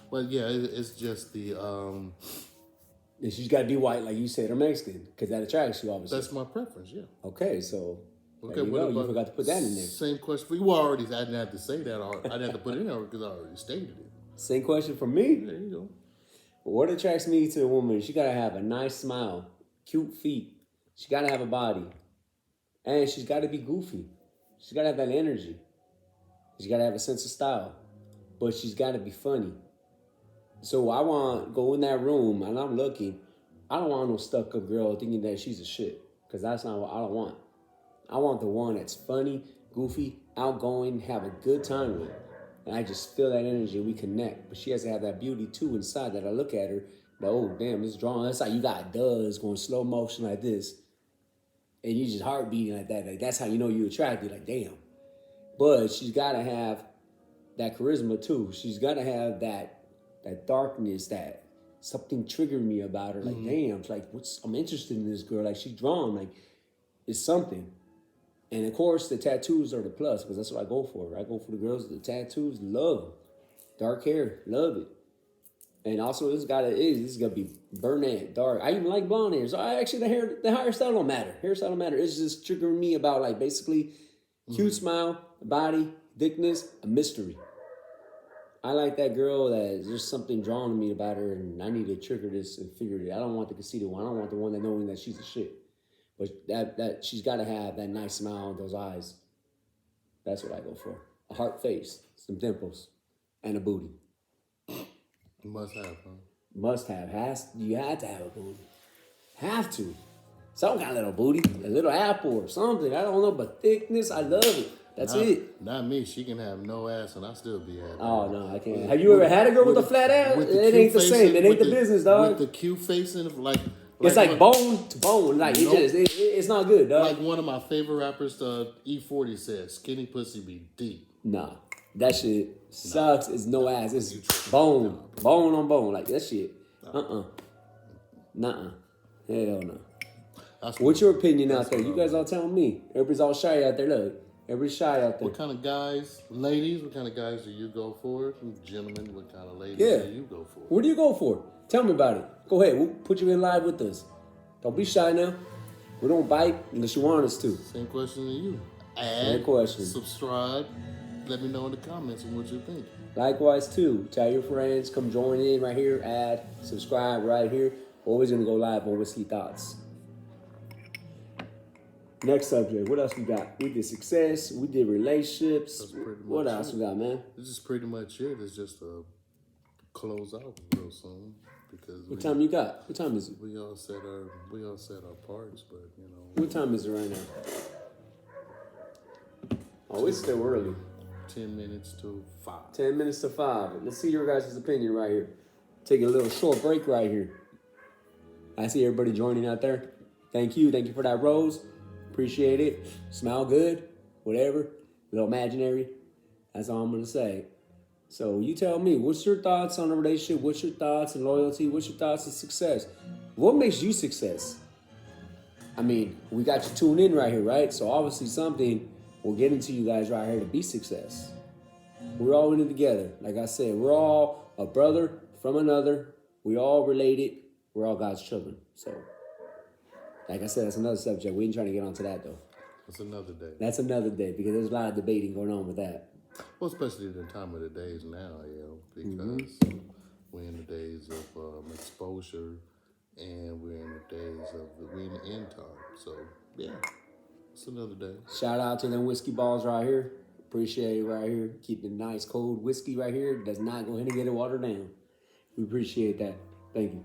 But yeah, it's just the... And she's got to be white, like you said, or Mexican, because that attracts you, obviously. That's my preference, yeah. Okay, so... Okay, you forgot to put that in there. Same question for you. I didn't have to say that. I didn't have to put it in there because I already stated it. Same question for me. There you go. What attracts me to a woman? She gotta have a nice smile, cute feet. She gotta have a body, and she's gotta be goofy. She's gotta have that energy. She's gotta have a sense of style, but she's gotta be funny. So I want to go in that room, and I'm looking. I don't want no stuck up girl thinking that she's a shit, because that's not what I don't want. I want the one that's funny, goofy, outgoing, have a good time with. And I just feel that energy and we connect. But she has to have that beauty too inside that I look at her. Like, oh, damn, this drawing. That's how you got does going slow motion like this. And you just heart beating like that. Like, that's how you know you attracted. Like, damn. But she's got to have that charisma too. She's got to have that darkness, that something triggered me about her. Like, damn, it's like, I'm interested in this girl. Like, she's drawn. Like, it's something. And of course, the tattoos are the plus, because that's what I go for. I go for the girls with the tattoos, love them. Dark hair, love it. And also, this gotta be brunette, dark. I even like blonde hair. So actually, the hairstyle don't matter. Hairstyle don't matter. It's just triggering me about, like, basically cute smile, body, thickness, a mystery. I like that girl that there's something drawn to me about her, and I need to trigger this and figure it out. I don't want the conceited one. I don't want the one that knowing that she's a shit. But that she's got to have that nice smile and those eyes. That's what I go for. A heart face, some dimples, and a booty. Must have, huh? Must have. You had to have a booty. Have to. Some kind of little booty. A little apple or something. I don't know, but thickness, I love it. That's it. Not me. She can have no ass and I still be happy. Oh, no, I can't. Have you ever had a girl with a flat ass? It ain't the same. It ain't the business, dog. With the cute face and like... It's like bone to bone. Like, it's not good, dog. Like one of my favorite rappers, E40 says, skinny pussy be deep. Nah. That shit sucks. It's no ass. It's bone. Bone on bone. Like, that shit. Nuh-uh. Hell no. That's What's your opinion out that's there? what You I guys like. all telling me. Everybody's all shy out there. Look, everybody's shy out there. What kind of guys, ladies? What kind of guys do you go for? Gentlemen, what kind of ladies Yeah. do you go for? What do you go for? Tell me about it. Go ahead. We'll put you in live with us. Don't be shy now. We don't bite unless you want us to. Same question to you. Same Add, question. subscribe. Let me know in the comments on what you think. Likewise, too. Tell your friends. Come join in right here. Add, subscribe right here. Always going to go live on Whiskey Thoughts. Next subject. What else we got? We did success. We did relationships. That's pretty What much else it. we got, man? This is pretty much it. It's just a close out real soon because What time you got? What time is it? we all set our parts, but you know What time is it right now? Oh, it's still early. 10 minutes to 5. 10 minutes to 5. Let's see your guys' opinion right here. Take a little short break right here. I see everybody joining out there. Thank you. Thank you for that rose. Appreciate it. Smell good. Whatever. A little imaginary. That's all I'm going to say. So you tell me, what's your thoughts on a relationship? What's your thoughts on loyalty? What's your thoughts on success? What makes you success? I mean, we got you tuned in right here, right? So obviously something will get into you guys right here to be success. We're all in it together. Like I said, we're all a brother from another. We all related. We're all God's children. So, like I said, that's another subject. We ain't trying to get onto that, though. That's another day. That's another day because there's a lot of debating going on with that. Well, especially the time of the days now, because we're in the days of exposure, and we're in the days of we're in the end time. So yeah, it's another day. Shout out to them whiskey balls right here. Appreciate it right here. Keeping nice cold whiskey right here. Does not go ahead and get it watered down. We appreciate that. Thank you.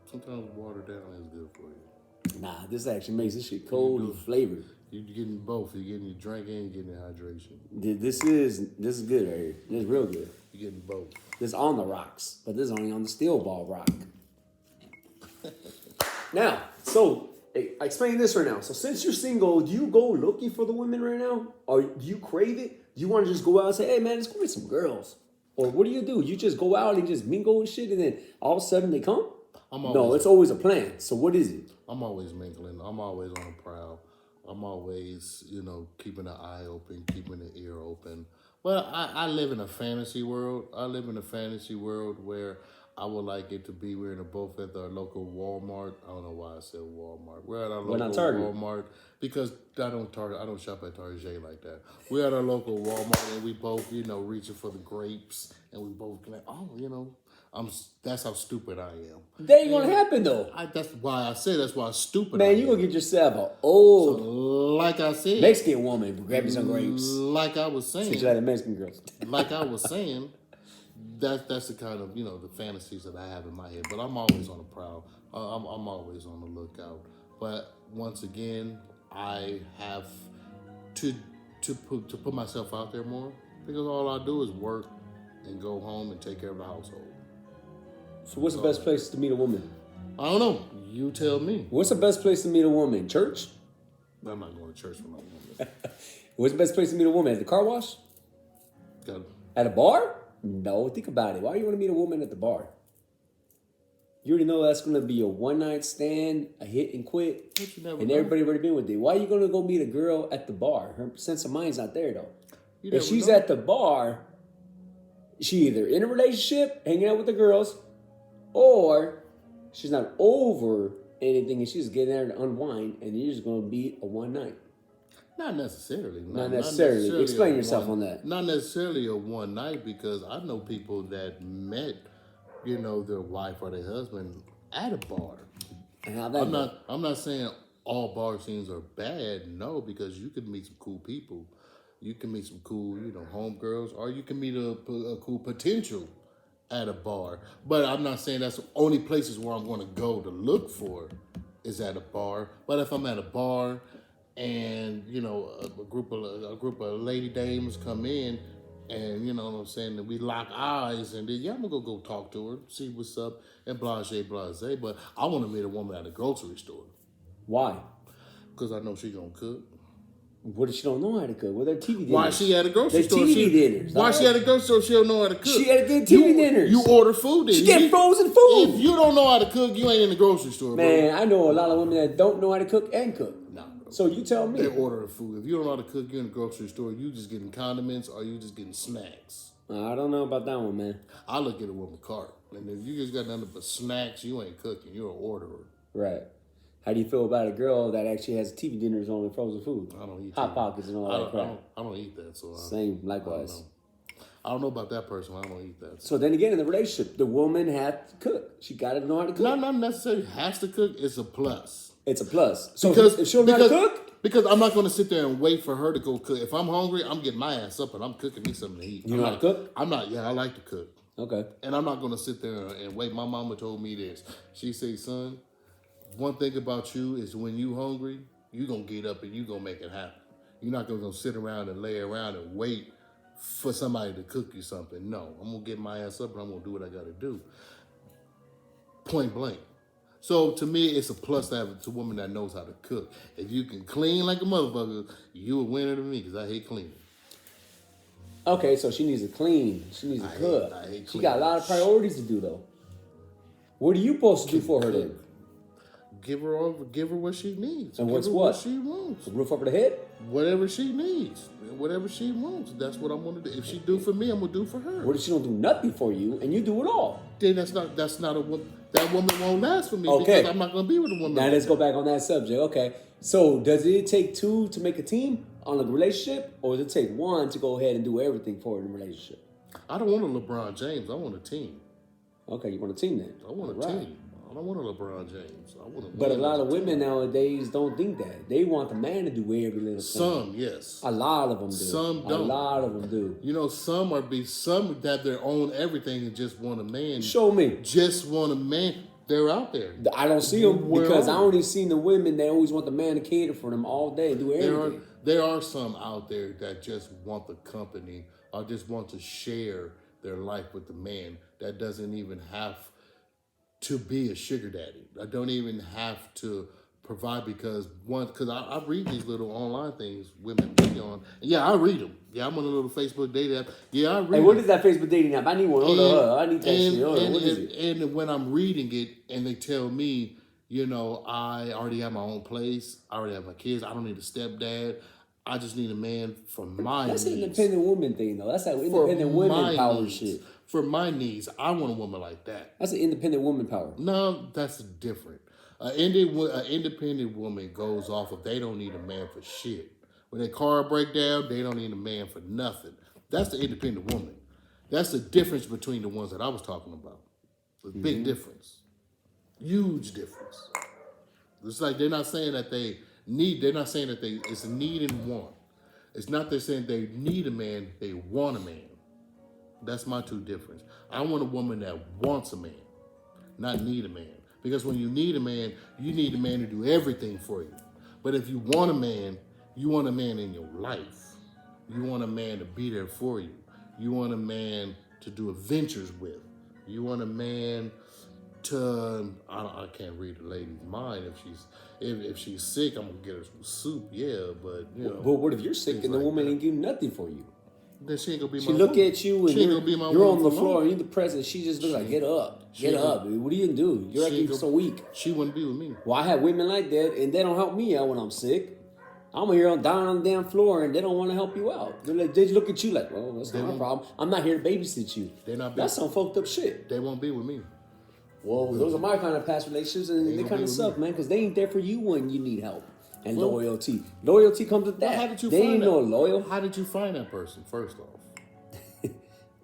Sometimes water down is good for you. Nah, this actually makes this shit cold and flavored. You're getting both. You're getting your drink and you're getting your hydration. This is good right here. This is real good. You're getting both. This is on the rocks, but this is only on the steel ball rock. Now, so explain this right now. So since you're single, do you go looking for the women right now? Or do you crave it? Do you want to just go out and say, hey man, let's go get some girls? Or what do? You just go out and just mingle and shit and then all of a sudden they come? No, it's always a plan. So what is it? I'm always mingling. I'm always on the prowl. I'm always, keeping an eye open, keeping an ear open. Well, I live in a fantasy world. I live in a fantasy world where I would like it to be. We're both at our local Walmart. I don't know why I said Walmart. We're at our local Walmart because I don't shop at Target like that. We're at our local Walmart and we both, reaching for the grapes and we both like, that's how stupid I am. That ain't gonna happen though. That's why I'm stupid. Man, you gonna get yourself an old like I said, Mexican woman grab you some grapes. Like I was saying, Teach you like the Mexican girls. like I was saying, that's the kind of the fantasies that I have in my head. But I'm always on the prowl. I'm always on the lookout. But once again, I have to put myself out there more because all I do is work and go home and take care of the household. So what's the best place to meet a woman? I don't know. You tell me. What's the best place to meet a woman? Church? I'm not going to church for my woman. What's the best place to meet a woman? At the car wash? At a bar? No, think about it. Why do you want to meet a woman at the bar? You already know that's going to be a one-night stand, a hit and quit, and everybody already been with it. Why are you going to go meet a girl at the bar? Her sense of mind's not there, though. If she's at the bar, she either in a relationship, hanging out with the girls, or she's not over anything and she's getting there to unwind and you're just going to be a one night. Not necessarily. Not necessarily. Explain yourself on that. Not necessarily a one night because I know people that met, their wife or their husband at a bar. And how that I'm not saying all bar scenes are bad. No, because you can meet some cool people. You can meet some cool, homegirls, or you can meet a cool potential at a bar. But I'm not saying that's the only places where I'm going to go to look for is at a bar. But if I'm at a bar and, a group of lady dames come in and, that we lock eyes and then, I'm going to go talk to her, see what's up and blase. But I want to meet a woman at a grocery store. Why? Because I know she's going to cook. What if she don't know how to cook? Well, they're TV dinners. Why she at a grocery They're store? TV dinners. Why she at a grocery store? She don't know how to cook. She had to get TV dinners. You order food. Then. She get frozen food. If you don't know how to cook, you ain't in the grocery store, Man, bro. I know a lot of women that don't know how to cook and cook. No. So you tell me. They're ordering food. If you don't know how to cook, you're in the grocery store. You just getting condiments or you just getting snacks. I don't know about that one, man. I look at a woman cart. And if you just got nothing but snacks, you ain't cooking. You're an orderer. Right. How do you feel about a girl that actually has TV dinners on and frozen food? I don't eat Hot Pockets and all that crap. I don't eat that. So Same, likewise. I don't know about that person. I don't eat that. So then again, in the relationship, the woman had to cook. She got to know how to cook. Not necessarily has to cook. It's a plus. It's a plus. So Because, if she don't know how to cook? Because I'm not going to sit there and wait for her to go cook. If I'm hungry, I'm getting my ass up and I'm cooking me something to eat. You know how to cook? I'm not. Yeah, I like to cook. Okay. And I'm not going to sit there and wait. My mama told me this. She said, son, one thing about you is when you hungry, you going to get up and you going to make it happen. You're not going to sit around and lay around and wait for somebody to cook you something. No, I'm going to get my ass up and I'm going to do what I got to do. Point blank. So to me, it's a plus to have a woman that knows how to cook. If you can clean like a motherfucker, you a winner to me because I hate cleaning. Okay, so she needs to clean. She needs to cook. I hate she got a lot of priorities to do, though. What are you supposed to do for her then? Give her what she needs. And give what's her what? she wants. A roof over the head? Whatever she needs. Whatever she wants. That's what I'm gonna do. If she do for me, I'm gonna do for her. What if she don't do nothing for you and you do it all? Then that's not a woman. That woman won't last for me Okay. because I'm not gonna be with a woman. Now like let's that. go back on that subject. Okay. So does it take two to make a team on a relationship, or does it take one to go ahead and do everything for a relationship? I don't want a LeBron James. I want a team. Okay, you want a team then? I want a team. I don't want a LeBron James. I want a But a lot of women nowadays don't think that. They want the man to do every little thing. Some, yes. A lot of them do. Some don't. A lot of them do. You know, some have their own everything and just want a man. Show me. Just want a man. They're out there. I don't see them Where because I are only seen the women that always want the man to cater for them all day and do everything. There are some out there that just want the company or just want to share their life with the man that doesn't even have to be a sugar daddy. I don't even have to provide because I read these little online things women be on. Yeah, I read them. Yeah, I'm on a little Facebook dating app. Yeah, I read Hey, what is that Facebook dating app? I need one. Hold on. I need that shit. Hold on. What is it? And when I'm reading it and they tell me, you know, I already have my own place. I already have my kids. I don't need a stepdad. I just need a man for my needs. That's an independent woman thing, though. That's that independent women power needs. shit. For my needs, I want a woman like that. That's an independent woman power. No, that's different. An independent woman goes off of they don't need a man for shit. When their car break down, they don't need a man for nothing. That's the independent woman. That's the difference between the ones that I was talking about. The big difference. Huge difference. It's like they're not saying that it's a need and want. It's not they're saying they need a man, they want a man. That's my two difference. I want a woman that wants a man, not need a man. Because when you need a man to do everything for you. But if you want a man in your life. You want a man to be there for you. You want a man to do adventures with. You want a man to, I can't read the lady's mind. If she's sick, I'm gonna get her some soup, yeah, but you know. But what if you're sick and the like woman that. ain't do nothing for you? Then she ain't gonna be She my look woman. at you and She ain't gonna be my you're woman on the for floor long. and you're depressed and she just looks like, get up. Get up. What are you gonna do? You're acting so weak. She wouldn't be with me. Well, I have women like that and they don't help me out when I'm sick. I'm here down on the damn floor and they don't want to help you out. They just look at you like, well, that's not my problem. I'm not here to babysit you. That's some fucked up shit. They won't be with me. Well, those are my kind of past relationships and they kind of suck, man, because they ain't there for you when you need help. And loyalty. Loyalty comes with that. How did you they find ain't that? no loyal. How did you find that person, first off?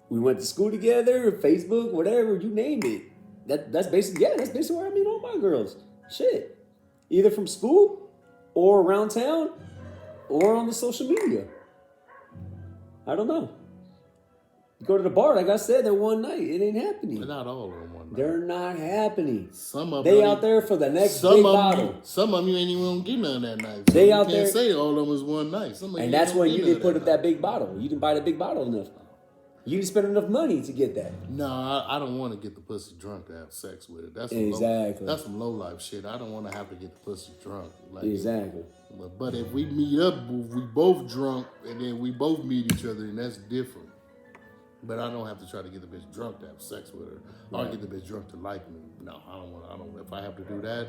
We went to school together, Facebook, whatever, you name it. That's basically where I meet all my girls. Shit. Either from school or around town or on the social media. I don't know. You go to the bar, like I said, that one night. It ain't happening. They're not all on one night. They're not happening. Some of they them out there for the next big bottle. Some of them you ain't even gonna get none that night. So They you out can't there say all of them was one night. Some of and you that's ain't when gonna you get didn't put none up that big bottle. You didn't buy the big bottle enough. You didn't spend enough money to get that. No, I don't want to get the pussy drunk to have sex with it. That's Exactly. That's some low life shit. I don't want to have to get the pussy drunk. Like, Exactly. But if we meet up, we both drunk, and then we both meet each other, and that's different. But I don't have to try to get the bitch drunk to have sex with her, or get the bitch drunk to like me. No, I don't want. I don't. If I have to do that,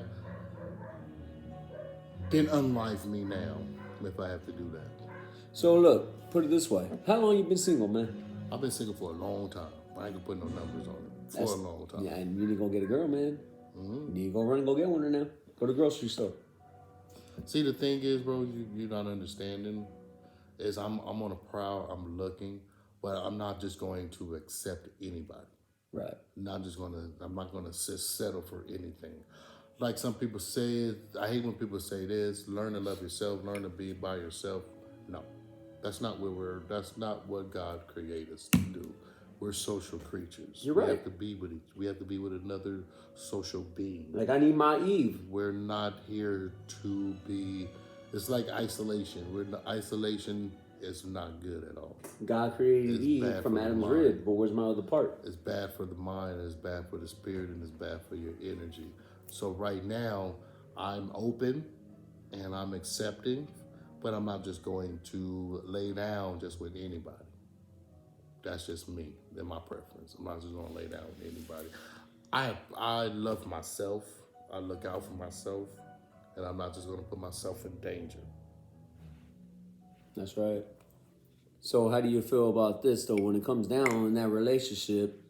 then unlife me now. If I have to do that. So look, put it this way: how long you been single, man? I've been single for a long time. I ain't gonna put no numbers on it. For a long time. Yeah, and you need to go get a girl, man. You need to go run and go get one right now. Go to the grocery store. See, the thing is, bro, you're not understanding. Is I'm on a prowl. I'm looking, but I'm not just going to accept anybody. Right. I'm not gonna settle for anything. Like some people say, I hate when people say this. Learn to love yourself. Learn to be by yourself. No. That's not what God created us to do. We're social creatures. You're right. We have to be with another social being. Like I need my Eve. We're not here to be. It's like isolation. Isolation is not good at all. God created Eve from Adam's rib, but where's my other part? It's bad for the mind, it's bad for the spirit, and it's bad for your energy. So right now, I'm open and I'm accepting, but I'm not just going to lay down just with anybody. That's just me. That's my preference. I'm not just going to lay down with anybody. I love myself. I look out for myself, and I'm not just going to put myself in danger. That's right. So how do you feel about this, though? When it comes down in that relationship,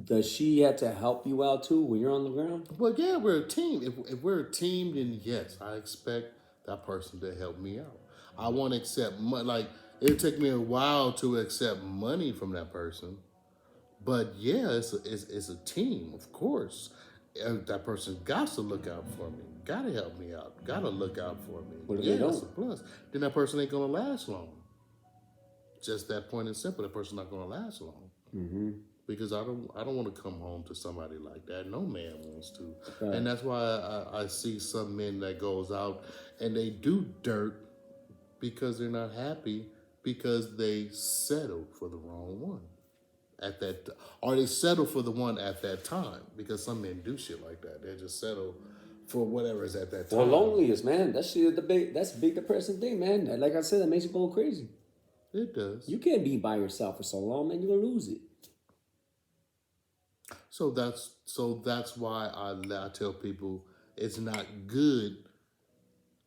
does she have to help you out, too, when you're on the ground? Well, yeah, we're a team. If we're a team, then yes, I expect that person to help me out. I want to accept money. Like, it'll take me a while to accept money from that person. But yeah, it's a team, of course. That person got to look out for me. Got to help me out. Got to look out for me. What if yeah, they don't? that's a plus. Then that person ain't going to last long. Just that point and simple. That person's not going to last long. Mm-hmm. Because I don't want to come home to somebody like that. No man wants to. Right. And that's why I see some men that goes out and they do dirt because they're not happy because they settle for the wrong one or they settle for the one at that time, because some men do shit like that. They just settle for whatever is at that time. Well, loneliness, man. That's a big depressing thing, man. Like I said, that makes you go crazy. It does. You can't be by yourself for so long, man. You're gonna lose it. So that's why I tell people it's not good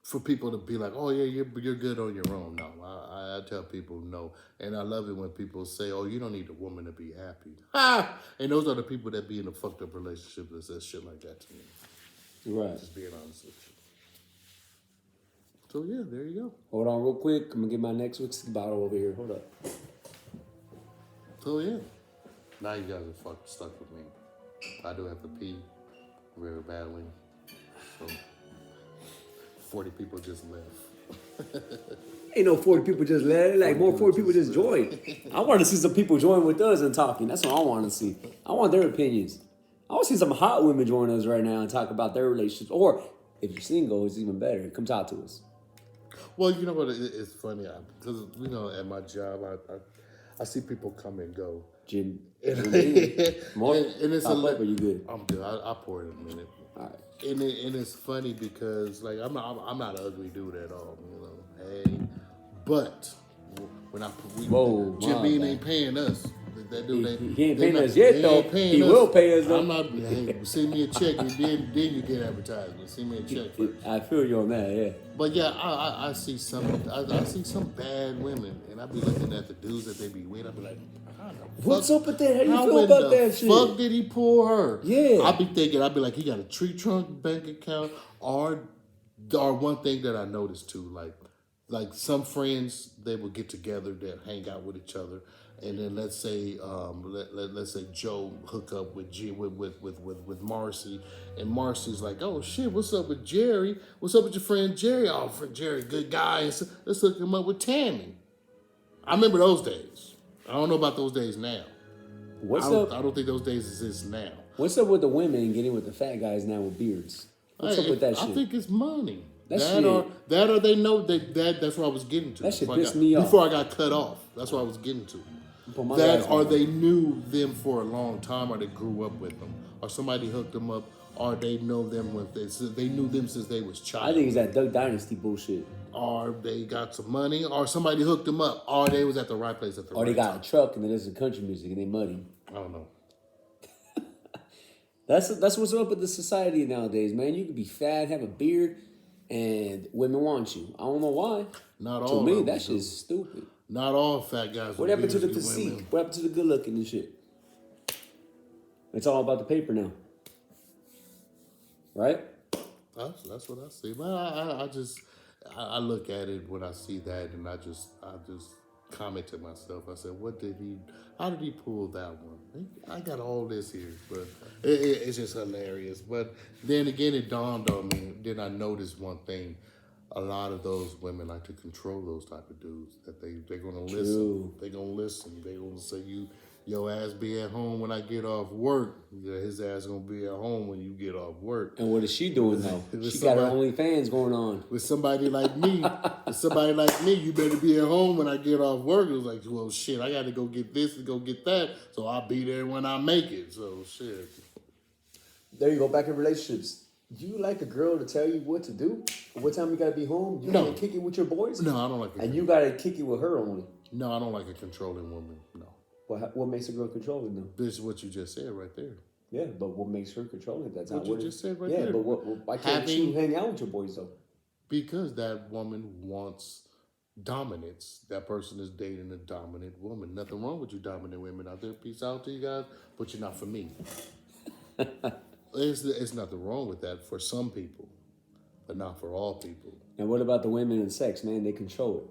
for people to be like, oh yeah, you're good on your own. No, I tell people no, and I love it when people say, oh, you don't need a woman to be happy. Ha! And those are the people that be in a fucked up relationship that says shit like that to me. Right. Just being honest with you. So yeah, there you go. Hold on real quick. I'm gonna get my next whiskey bottle over here. Hold up. So yeah, now you guys are stuck with me. I do have to pee very badly. So 40 people just left. Ain't no 40 people just left. Like more 40 people just joined. I want to see some people join with us and talking. That's what I want to see. I want their opinions. I want to see some hot women join us right now and talk about their relationships. Or if you're single, it's even better. Come talk to us. Well, you know what? It's funny because at my job, I see people come and go. Jim, more and it's are you good? I'm good. I'll pour it in a minute. All right. And it's funny because like I'm not an ugly dude at all. Hey, but when Jim Beam ain't paying us. That dude, he ain't paying us yet, though. He will pay us, though. I'm not. Hey, send me a check, and then you get advertisement. Send me a check first. I feel you on that, yeah. But yeah, I see some bad women, and I be looking at the dudes that they be with. I be like, what's up with that? How you feel about that shit? Fuck did he pull her? Yeah. I be like, he got a tree trunk bank account, or one thing that I noticed too, like some friends, they will get together, they'll hang out with each other. And then let's say Joe hook up with Marcy, and Marcy's like, oh shit, what's up with Jerry? What's up with your friend Jerry? Oh, friend Jerry, good guy. And let's hook him up with Tammy. I remember those days. I don't know about those days now. I don't think those days exist now. What's up with the women getting with the fat guys now with beards? What's up with that shit? I think it's money. That or they know that's what I was getting to. That shit pissed me off. Before I got cut off. That's what I was getting to. Put my That guys or on. they knew them for a long time, or they grew up with them, or somebody hooked them up, or they know them with this. They knew them since they was child. I think it's that Duck Dynasty bullshit. Or they got some money, or somebody hooked them up, or they was at the right place at the Or right they got time. a truck and they listen to country music and they muddy. I don't know. That's what's up with the society nowadays, man. You can be fat, have a beard, and women want you. I don't know why. Not To all me, of them that's do. just stupid. Not all fat guys. What with happened to the beards get physique? women. What happened to the good looking and shit? It's all about the paper now, right? That's what I see. But I look at it when I see that, and I just comment to myself. I said, how did he pull that one? I got all this here, but it's just hilarious. But then again, it dawned on me. Then I noticed one thing. A lot of those women like to control those type of dudes. That they're gonna listen. True. They're gonna listen. They're gonna say your ass be at home when I get off work. Yeah, his ass gonna be at home when you get off work. And what is she doing though? She got her OnlyFans going on. With somebody like me, you better be at home when I get off work. It was like, well, shit, I got to go get this and go get that, so I'll be there when I make it. So shit. There you go, back in relationships. Do you like a girl to tell you what to do? Or what time you gotta be home? You No. gotta kick it with your boys? No, I don't like it. And you gotta kick it with her only. No, I don't like a controlling woman. No. What makes a girl controlling though? This is what you just said right there. Yeah, but what makes her controlling at that time? What you just said right yeah, there. Yeah, but why can't you hang out with your boys though? Because that woman wants dominance. That person is dating a dominant woman. Nothing wrong with you dominant women out there. Peace out to you guys, but you're not for me. It's nothing wrong with that for some people, but not for all people. And what about the women in sex, man? They control it.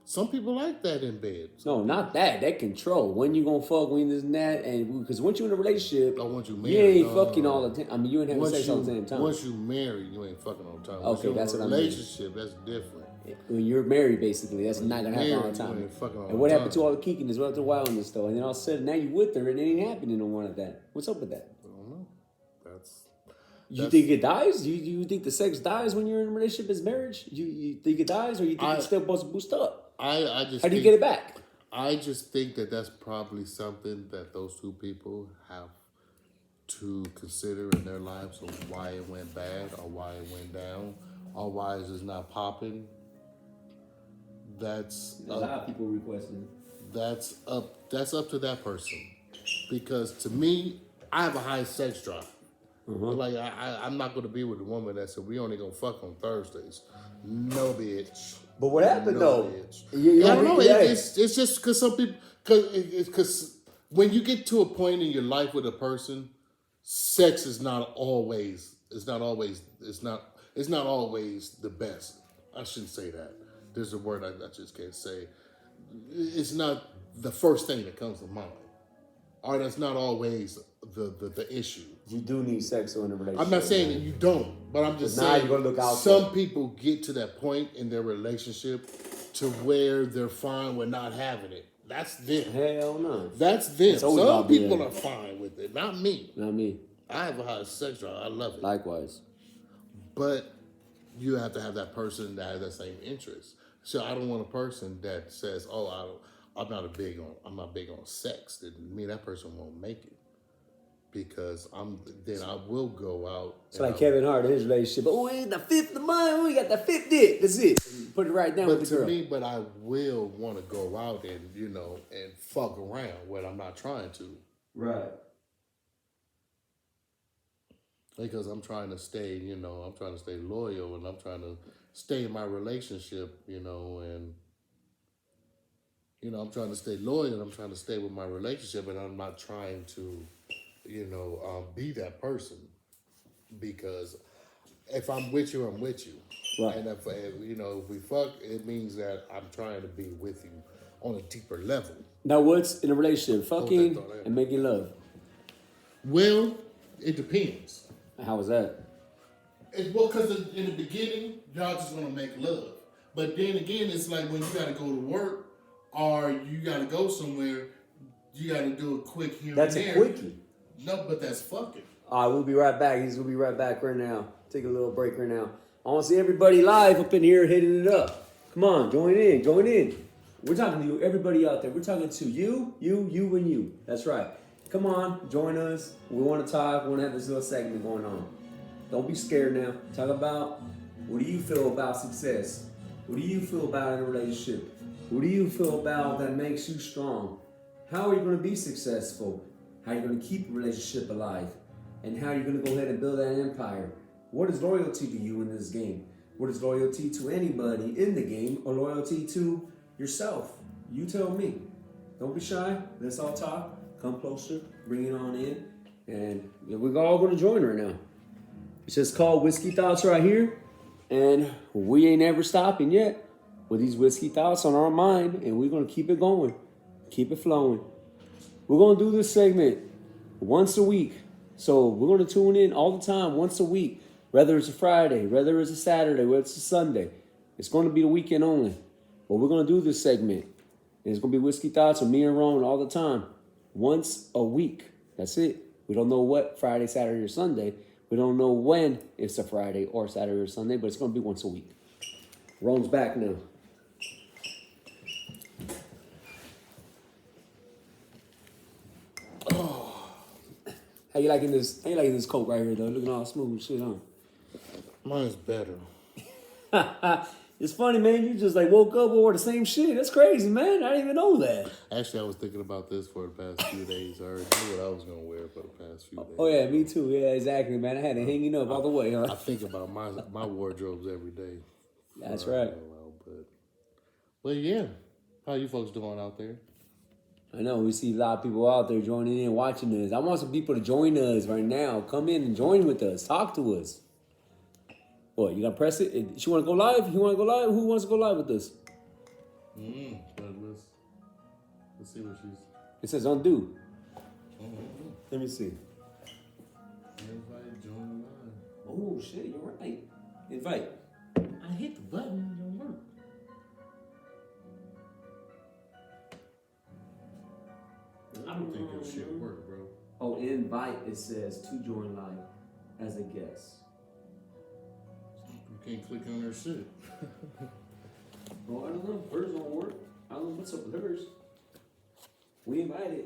Some people like that in bed. No, not that. They control. When you gonna fuck, when this and that. And because once you're in a relationship, once you you ain't fucking all the time. I mean, you ain't having sex all the same time. Once you marry, you ain't fucking all the time. Okay, that's what I mean. Relationship, that's different. When you're married, basically, that's not gonna happen all the time. And what happened to all the kinkiness, what happened to wildness, though? And then all of a sudden, now you with her, and it ain't happening no more like that. What's up with that? I don't know. You think it dies? You think the sex dies when you're in a relationship as marriage? You think it dies, or you think it's still supposed to boost up? I just. How do you get it back? I just think that that's probably something that those two people have to consider in their lives of why it went bad or why it went down or why it's just not popping. There's a lot of people requesting. That's up to that person, because to me, I have a high sex drive. Like I'm not gonna be with a woman that said we only gonna fuck on Thursdays. No, bitch. But what happened though? I don't know. It's just because some people, because when you get to a point in your life with a person, sex is not always the best. I shouldn't say that. There's a word I just can't say. It's not the first thing that comes to mind, or that's not always the issue. You do need sex in a relationship. I'm not saying that you don't, but I'm just saying you're gonna look out some people get to that point in their relationship to where they're fine with not having it. That's them. Hell no. That's them. Some people are fine with it. Not me. Not me. I have a high sex drive. I love it. Likewise. But you have to have that person that has that same interest. So I don't want a person that says, "Oh, I'm not big on sex." That me, that person won't make it. Because then I will go out. It's like Kevin Hart in his relationship. Oh, it's the fifth of the month. We got the fifth dick. That's it. Put it right down with the girl. But I will want to go out and and fuck around when I'm not trying to. Right. Because I'm trying to stay, I'm trying to stay loyal, and I'm trying to stay in my relationship, and I'm trying to stay loyal. I'm trying to stay with my relationship, and I'm not trying to. Be that person, because if I'm with you, I'm with you. Right. And if we fuck, it means that I'm trying to be with you on a deeper level. Now, what's in a relationship? Fucking and making love. Well, it depends. How was that? Because in the beginning, y'all just want to make love. But then again, it's like when you got to go to work or you got to go somewhere, you got to do a quick here That's and there. That's a quickie. No, but that's fucking. All right, we'll be right back. He's going to be right back right now. Take a little break right now. I want to see everybody live up in here hitting it up. Come on, join in. We're talking to you, everybody out there. We're talking to you, and you. That's right. Come on, join us. We want to talk. We want to have this little segment going on. Don't be scared now. Talk about what do you feel about success? What do you feel about in a relationship? What do you feel about that makes you strong? How are you going to be successful? How are you going to keep a relationship alive? And how are you going to go ahead and build that empire? What is loyalty to you in this game? What is loyalty to anybody in the game or loyalty to yourself? You tell me. Don't be shy. Let's all talk. Come closer. Bring it on in. And we're all going to join right now. It's just called Whiskey Thoughts right here. And we ain't ever stopping yet with these whiskey thoughts on our mind. And we're going to keep it going. Keep it flowing. We're going to do this segment once a week. So we're going to tune in all the time, once a week. Whether it's a Friday, whether it's a Saturday, whether it's a Sunday. It's going to be the weekend only. But we're going to do this segment. And it's going to be Whiskey Thoughts with me and Rone all the time. Once a week. That's it. We don't know what Friday, Saturday, or Sunday. We don't know when it's a Friday or Saturday or Sunday, but it's going to be once a week. Rone's back now. Oh. How you liking this? How you liking this Coke right here, though? Looking all smooth and shit, huh? Mine's better. It's funny, man. You just like woke up and wore the same shit. That's crazy, man. I didn't even know that. Actually, I was thinking about this for the past few days. I already knew what I was going to wear for the past few days. Oh, yeah, me too. Yeah, exactly, man. I had it hanging up all the way, huh? I think about my wardrobes every day. That's right. But yeah, how you folks doing out there? I know. We see a lot of people out there joining in, watching us. I want some people to join us right now. Come in and join with us. Talk to us. What, you got to press it? You want to go live? You want to go live? Who wants to go live with us? But let's see what she's... It says undo. Mm-hmm. Let me see. Invite, join live. Oh, shit, you're right. Invite. I hit the button. It don't work. I don't think that shit work, bro. Oh, invite, it says to join live as a guest. You can't click on her shit. Oh, I don't know. Hers don't work. I don't know what's up with hers. We invited.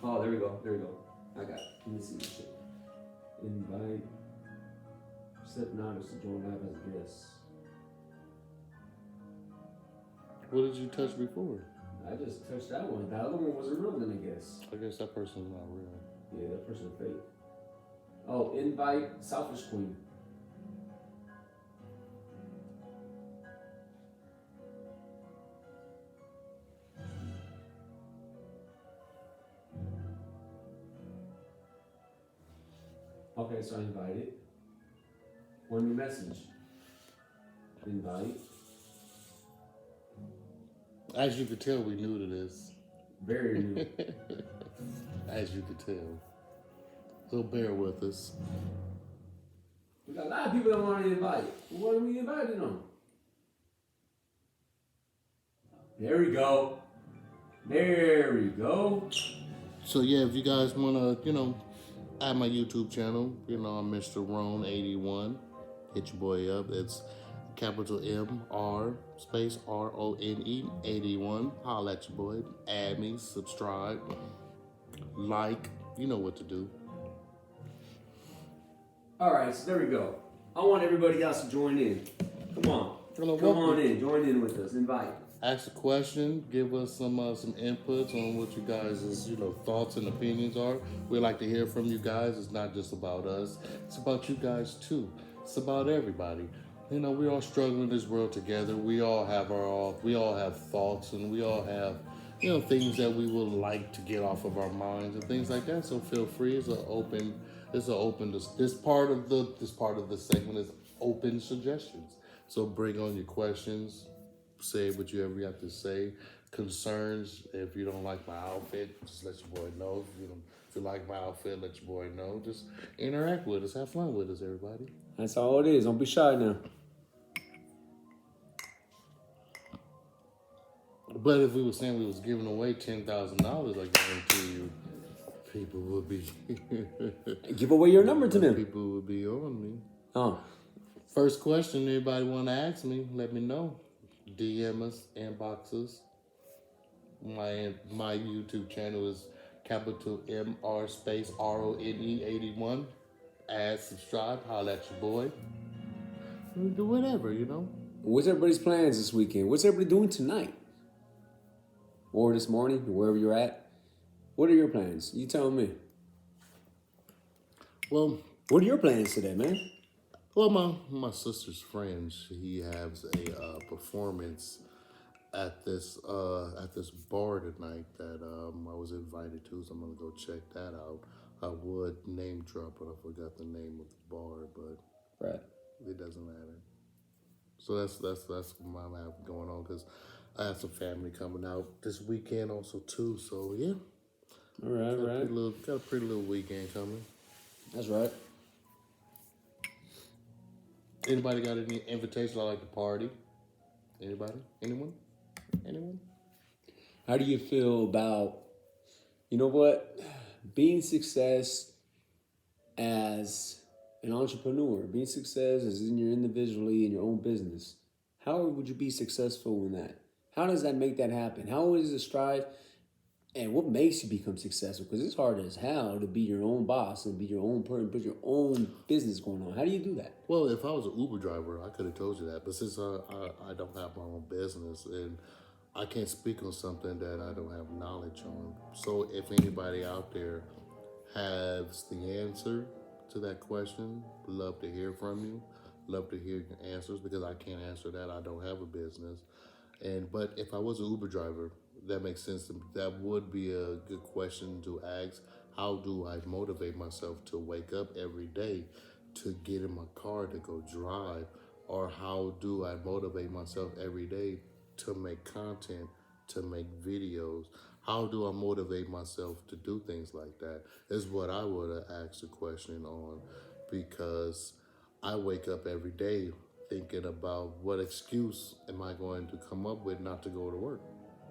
Oh, there we go. There we go. I got it. Let me see this shit. Invite. Set notice to join live as a guest. What did you touch before? I just touched that one. The other one wasn't real then, I guess. I guess that person's not real. Yeah, that person's fake. Oh, invite Selfish Queen. Okay, so I invited. One new message. Invite. As you could tell, we new to this. Very new. As you could tell. So bear with us. We got a lot of people that want to invite. What are we inviting them? There we go. There we go. So yeah, if you guys want to, add my YouTube channel, I'm Mr. Rone81. Hit your boy up. It's capital M-R space R-O-N-E 81. Holla at your boy. Add me, subscribe, like. You know what to do. All right, so there we go. I want everybody else to join in. Come on. Come on in. Join in with us. Invite. Ask a question. Give us some inputs on what you guys' thoughts and opinions are. We like to hear from you guys. It's not just about us. It's about you guys too. It's about everybody. We all struggle in this world together. We all have thoughts, and we all have things that we would like to get off of our minds and things like that. So feel free. This part of the segment is open suggestions. So bring on your questions. Say whatever you have to say. Concerns. If you don't like my outfit, just let your boy know. If you like my outfit, let your boy know. Just interact with us. Have fun with us, everybody. That's all it is. Don't be shy now. But if we were saying we was giving away $10,000, I guarantee you, people would be give away your number to them. People would be on me. Oh, First question anybody want to ask me, let me know. DM us, inbox us. My YouTube channel is capital MR space RONE 81. Add, subscribe, holla at your boy. Do whatever, you know. What's everybody's plans this weekend? What's everybody doing tonight? Or this morning, or wherever you're at? What are your plans? You tell me. Well, What are your plans today, man? well, my sister's friend, he has a performance at this bar tonight that I was invited to, so I'm gonna go check that out. I would name drop, but I forgot the name of the bar, but Right. it doesn't matter. So that's what I have going on because I have some family coming out this weekend also too. So yeah, All right, right. got a pretty little weekend coming. That's right. Anybody got any invitations? I like to party. Anybody? Anyone? Anyone? How do you feel about, you know what, being success as an entrepreneur, being success as in your individually in your own business? How would you be successful in that? How does that make that happen? How is it strive? And what makes you become successful? Because it's hard as hell to be your own boss and be your own person, put your own business going on. How do you do that? Well, if I was an Uber driver, I could have told you that. But since I don't have my own business and I can't speak on something that I don't have knowledge on. So if anybody out there has the answer to that question, love to hear from you. Love to hear your answers because I can't answer that. I don't have a business. But if I was an Uber driver, that makes sense. That would be a good question to ask. How do I motivate myself to wake up every day to get in my car to go drive? Or how do I motivate myself every day to make content, to make videos? How do I motivate myself to do things like that? Is what I would have asked a question on, because I wake up every day thinking about what excuse am I going to come up with not to go to work.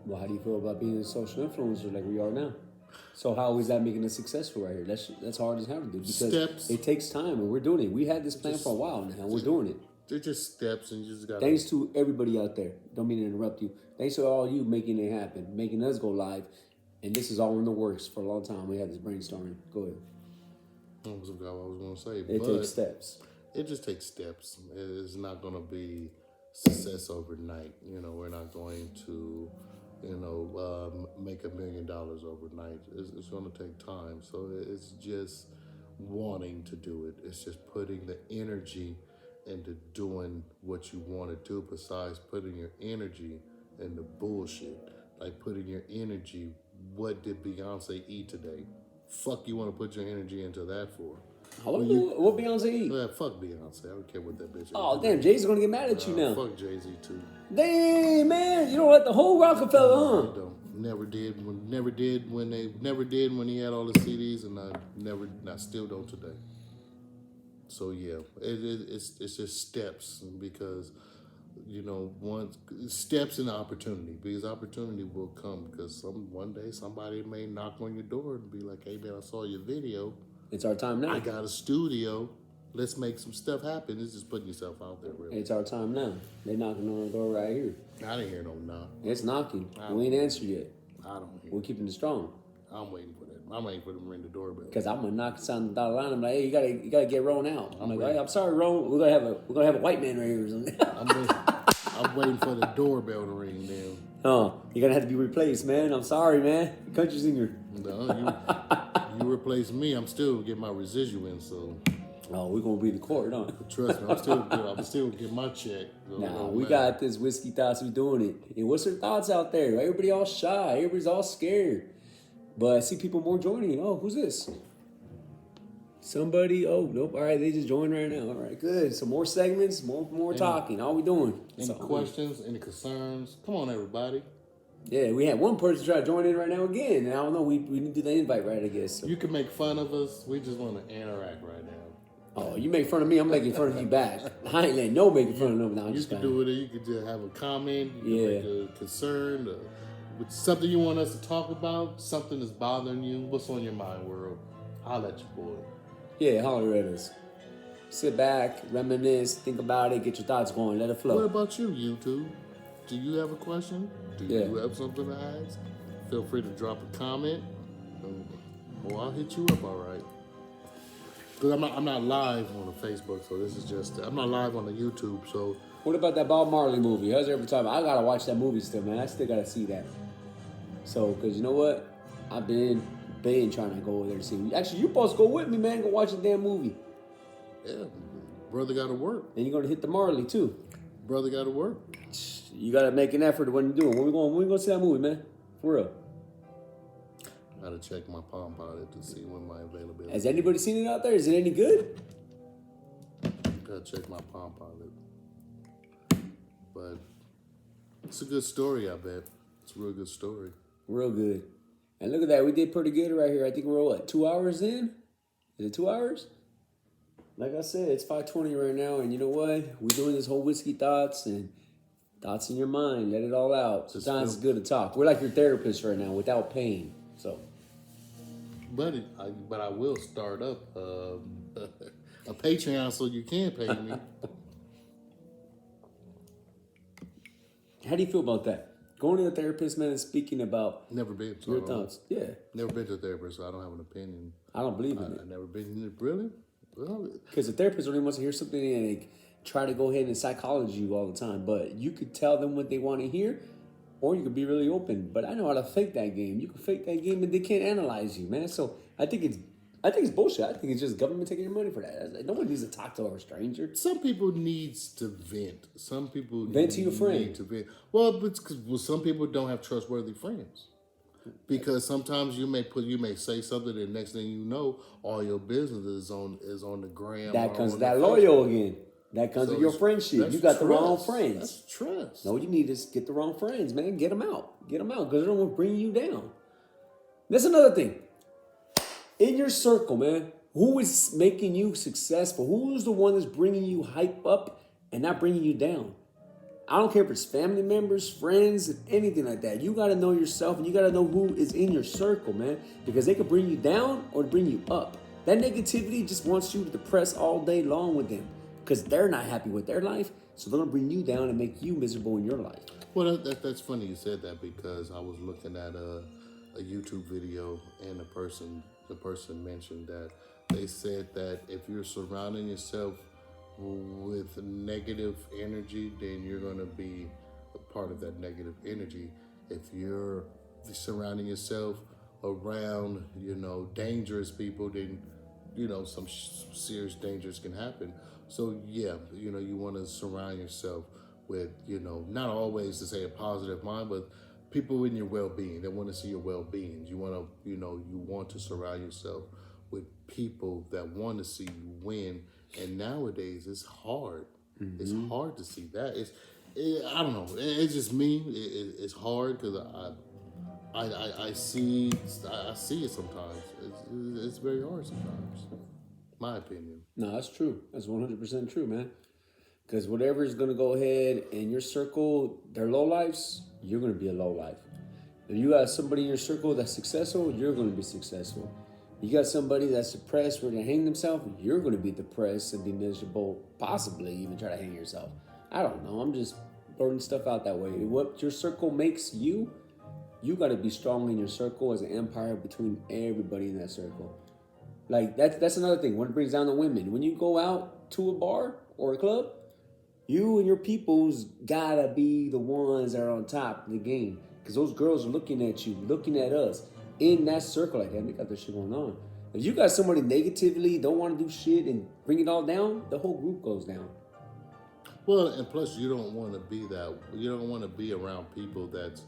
Well, how do you feel about being a social influencer like we are now? So how is that making us successful right here? That's hard as hell to do because Steps. it takes time and we're doing it. We had this plan for a while now and we're doing it. They're just steps and you just got to... Thanks to everybody out there. Don't mean to interrupt you. Thanks to all you making it happen, making us go live. And this is all in the works for a long time. We had this brainstorming. Go ahead. I was going to say. It takes steps. It just takes steps. It's not going to be success overnight. You know, we're not going to, make $1 million overnight. It's going to take time. So it's just wanting to do it. It's just putting the energy into doing what you want to do, besides putting your energy into bullshit. Like putting your energy, what did Beyonce eat today? Fuck you want to put your energy into that for? What Beyonce eat? Fuck Beyonce. I don't care what that bitch Oh, damn, Jay-Z's gonna get mad at you now. Fuck Jay-Z too. Damn, man. You don't like the whole Rockefeller, huh? I don't. Never did when he had all the CDs, and I still don't today. So yeah, it's just steps, because once steps in opportunity, because opportunity will come, because one day somebody may knock on your door and be like, hey man, I saw your video. It's our time now. I got a studio. Let's make some stuff happen. It's just putting yourself out there, really. It's our time now. They knocking on the door right here. I didn't hear no knock. It's knocking. We ain't answered yet. I don't hear. We're keeping it strong. I'm waiting for that. I'm waiting for them to ring the doorbell. Because I'm gonna knock on the dotted line. I'm like, hey, you gotta get Rone out. I'm like, hey, I'm sorry, Rone. We're gonna have a white man right here or something. I'm waiting for the doorbell to ring now. Oh, you're gonna have to be replaced, man. I'm sorry, man. Country singer. No, you replace me, I'm still getting my residual, so. Oh, we're gonna be the court, huh? Trust me, I'm still gonna get my check. Nah, we got this whiskey thoughts. We doing it. And what's their thoughts out there? Everybody all shy. Everybody's all scared. But I see people more joining. Oh, who's this? Somebody. Oh, nope. All right, they just joined right now. All right, good. Some more segments, more talking. All we doing. Any questions? Any concerns? Come on, everybody. Yeah, we had one person try to join in right now again. And I don't know. We didn't do the invite right, I guess. So. You can make fun of us. We just want to interact right now. Oh, you make fun of me, I'm making fun of you back. I ain't letting no making fun of no. No, you can do it. You could just have a comment. You can make a concern. With something you want us to talk about, something that's bothering you. What's on your mind, world? Holla at your boy. Yeah, holler at us. Sit back, reminisce, think about it, get your thoughts going, let it What flow. about you, YouTube? Do you have a question? Do Yeah. you have something to ask? Feel free to drop a comment. Well, I'll hit you up, all right. Because I'm not live on the Facebook, so this is just, I'm not live on the YouTube, so What about that Bob Marley movie? How's every time? I gotta watch that movie still, man. I still gotta see that. So, cause you know what? I've been trying to go over there to see. Actually, you supposed to go with me, man. Go watch the damn movie. yeah, brother got to work. And you're gonna hit the Marley too. Brother got to work. You gotta make an effort when you're doing. When we going? When we gonna see that movie, man? For real. Got to check my Palm Pilot to see when my availability. Has anybody seen it out there? Is it any good? Got to check my Palm Pilot. But it's a good story, I bet. It's a real good story. Real good. And look at that. We did pretty good right here. I think we're what, 2 hours in? Is it 2 hours? Like I said, it's 5:20 right now, and you know what? We're doing this whole whiskey thoughts and thoughts in your mind. Let it all out. Sometimes it's good to talk. We're like your therapist right now, without pain. So, But I will start up a Patreon so you can pay me. how do you feel about that? Going to the therapist, man, and speaking about Never been. So your thoughts. Yeah, Never been to a therapist, so I don't have an opinion. I don't believe in it. I never been. Really? Well, Because the therapist only wants to hear something and they try to go ahead and psychology you all the time. But you could tell them what they want to hear, or you could be really open. But I know how to fake that game. You can fake that game, and they can't analyze you, man. So I think it's bullshit. I think it's just government taking your money for that. No one needs to talk to a stranger. some people needs to vent. Some people Vent to your friend. need to vent. Well, but some people don't have trustworthy friends. Because sometimes you may say something, and next thing you know, all your business is on the gram. That or comes on with that the loyal again. That comes So with your it's- friendship. that's You got the wrong trust. friends. That's trust. No, you need to get the wrong friends, man. Get them out. Get them out because they don't want to bring you down. That's another thing. In your circle, man, who is making you successful? Who's the one that's bringing you hype up and not bringing you down? I don't care if it's family members, friends, anything like that. You got to know yourself and you got to know who is in your circle, man, because they could bring you down or bring you up. That negativity just wants you to depress all day long with them because they're not happy with their life. So they're going to bring you down and make you miserable in your life. Well, that's funny you said that because I was looking at a YouTube video and the person mentioned that they said that if you're surrounding yourself with negative energy, then you're going to be a part of that negative energy. If you're surrounding yourself around, dangerous people, then, some serious dangers can happen. So, yeah, you want to surround yourself with, not always to say a positive mind, but people in your well-being that want to see your well-being. You want to, you want to surround yourself with people that want to see you win. And nowadays, it's hard. Mm-hmm. It's hard to see that. I don't know. It's just me. It's hard because I see it sometimes. It's very hard sometimes. My opinion. No, that's true. That's 100% true, man. Because whatever is going to go ahead in your circle, their low lives, you're going to be a low life. If you got somebody in your circle that's successful, you're going to be successful. You got somebody that's depressed or to hang themselves, you're going to be depressed and be miserable, possibly even try to hang yourself. I don't know. I'm just throwing stuff out that way. What your circle makes you got to be strong in your circle as an empire between everybody in that circle. Like, that's another thing. When it brings down to women, when you go out to a bar or a club, you and your peoples got to be the ones that are on top of the game. Because those girls are looking at you, looking at us. In that circle, like, damn, they got this shit going on. If you got somebody negatively, don't want to do shit and bring it all down, the whole group goes down. Well, and plus you don't want to be that. You don't want to be around people that's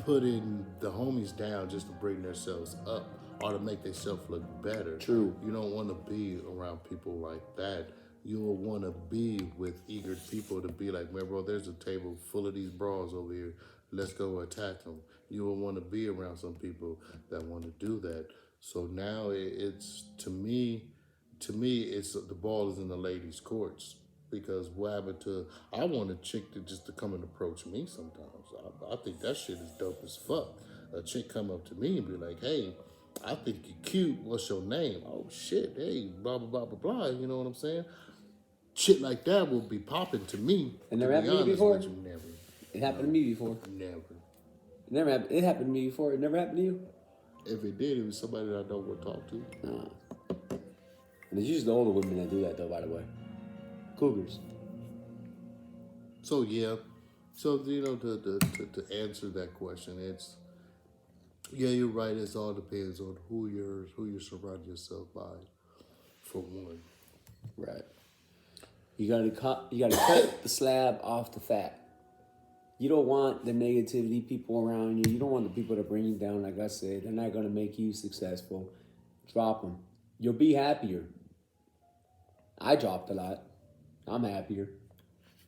putting the homies down just to bring themselves up or to make themselves look better. True. You don't want to be around people like that. You'll want to be with eager people to be like, man, bro, there's a table full of these bras over here. Let's go attack them. You will want to be around some people that want to do that. So now it's to me, it's the ball is in the ladies' courts because what happened to? I want a chick to come and approach me sometimes. I think that shit is dope as fuck. A chick come up to me and be like, hey, I think you're cute. What's your name? Oh shit, hey, blah blah blah blah blah. You know what I'm saying? shit like that will be popping to me. It never to be happened to you honest before? with you, never. It happened to me before. Never. It never happened. It happened to me before. It never happened to you. If it did, it was somebody that I don't want to talk to. And it's usually the older women that do that, though. By the way, cougars. So yeah, so to answer that question, it's you're right. It all depends on who you surround yourself by, for one. Right. You gotta cut the slab off the fat. You don't want the negativity people around you. You don't want the people to bring you down. Like I said, they're not gonna make you successful. Drop them. You'll be happier. I dropped a lot. I'm happier.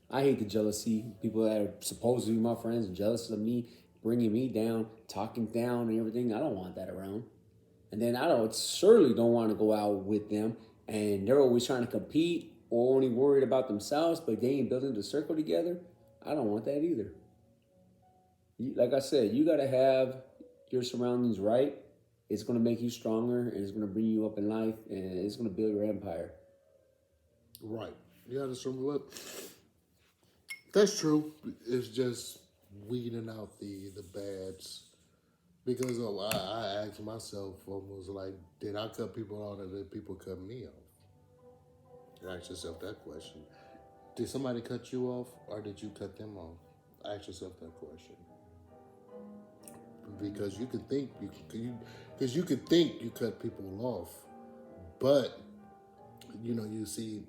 I hate the jealousy. People that are supposed to be my friends and jealous of me, bringing me down, talking down and everything. I don't want that around. And then certainly don't want to go out with them. And they're always trying to compete or only worried about themselves, but they ain't building the circle together. I don't want that either. Like I said, you got to have your surroundings right. It's going to make you stronger, and it's going to bring you up in life, and it's going to build your empire. Right. You understand what? That's true. It's just weeding out the bads. Because I asked myself almost like, did I cut people out or did people cut me off? You ask yourself that question. Did somebody cut you off or did you cut them off? Ask yourself that question. Because you can think you cut people off, but you see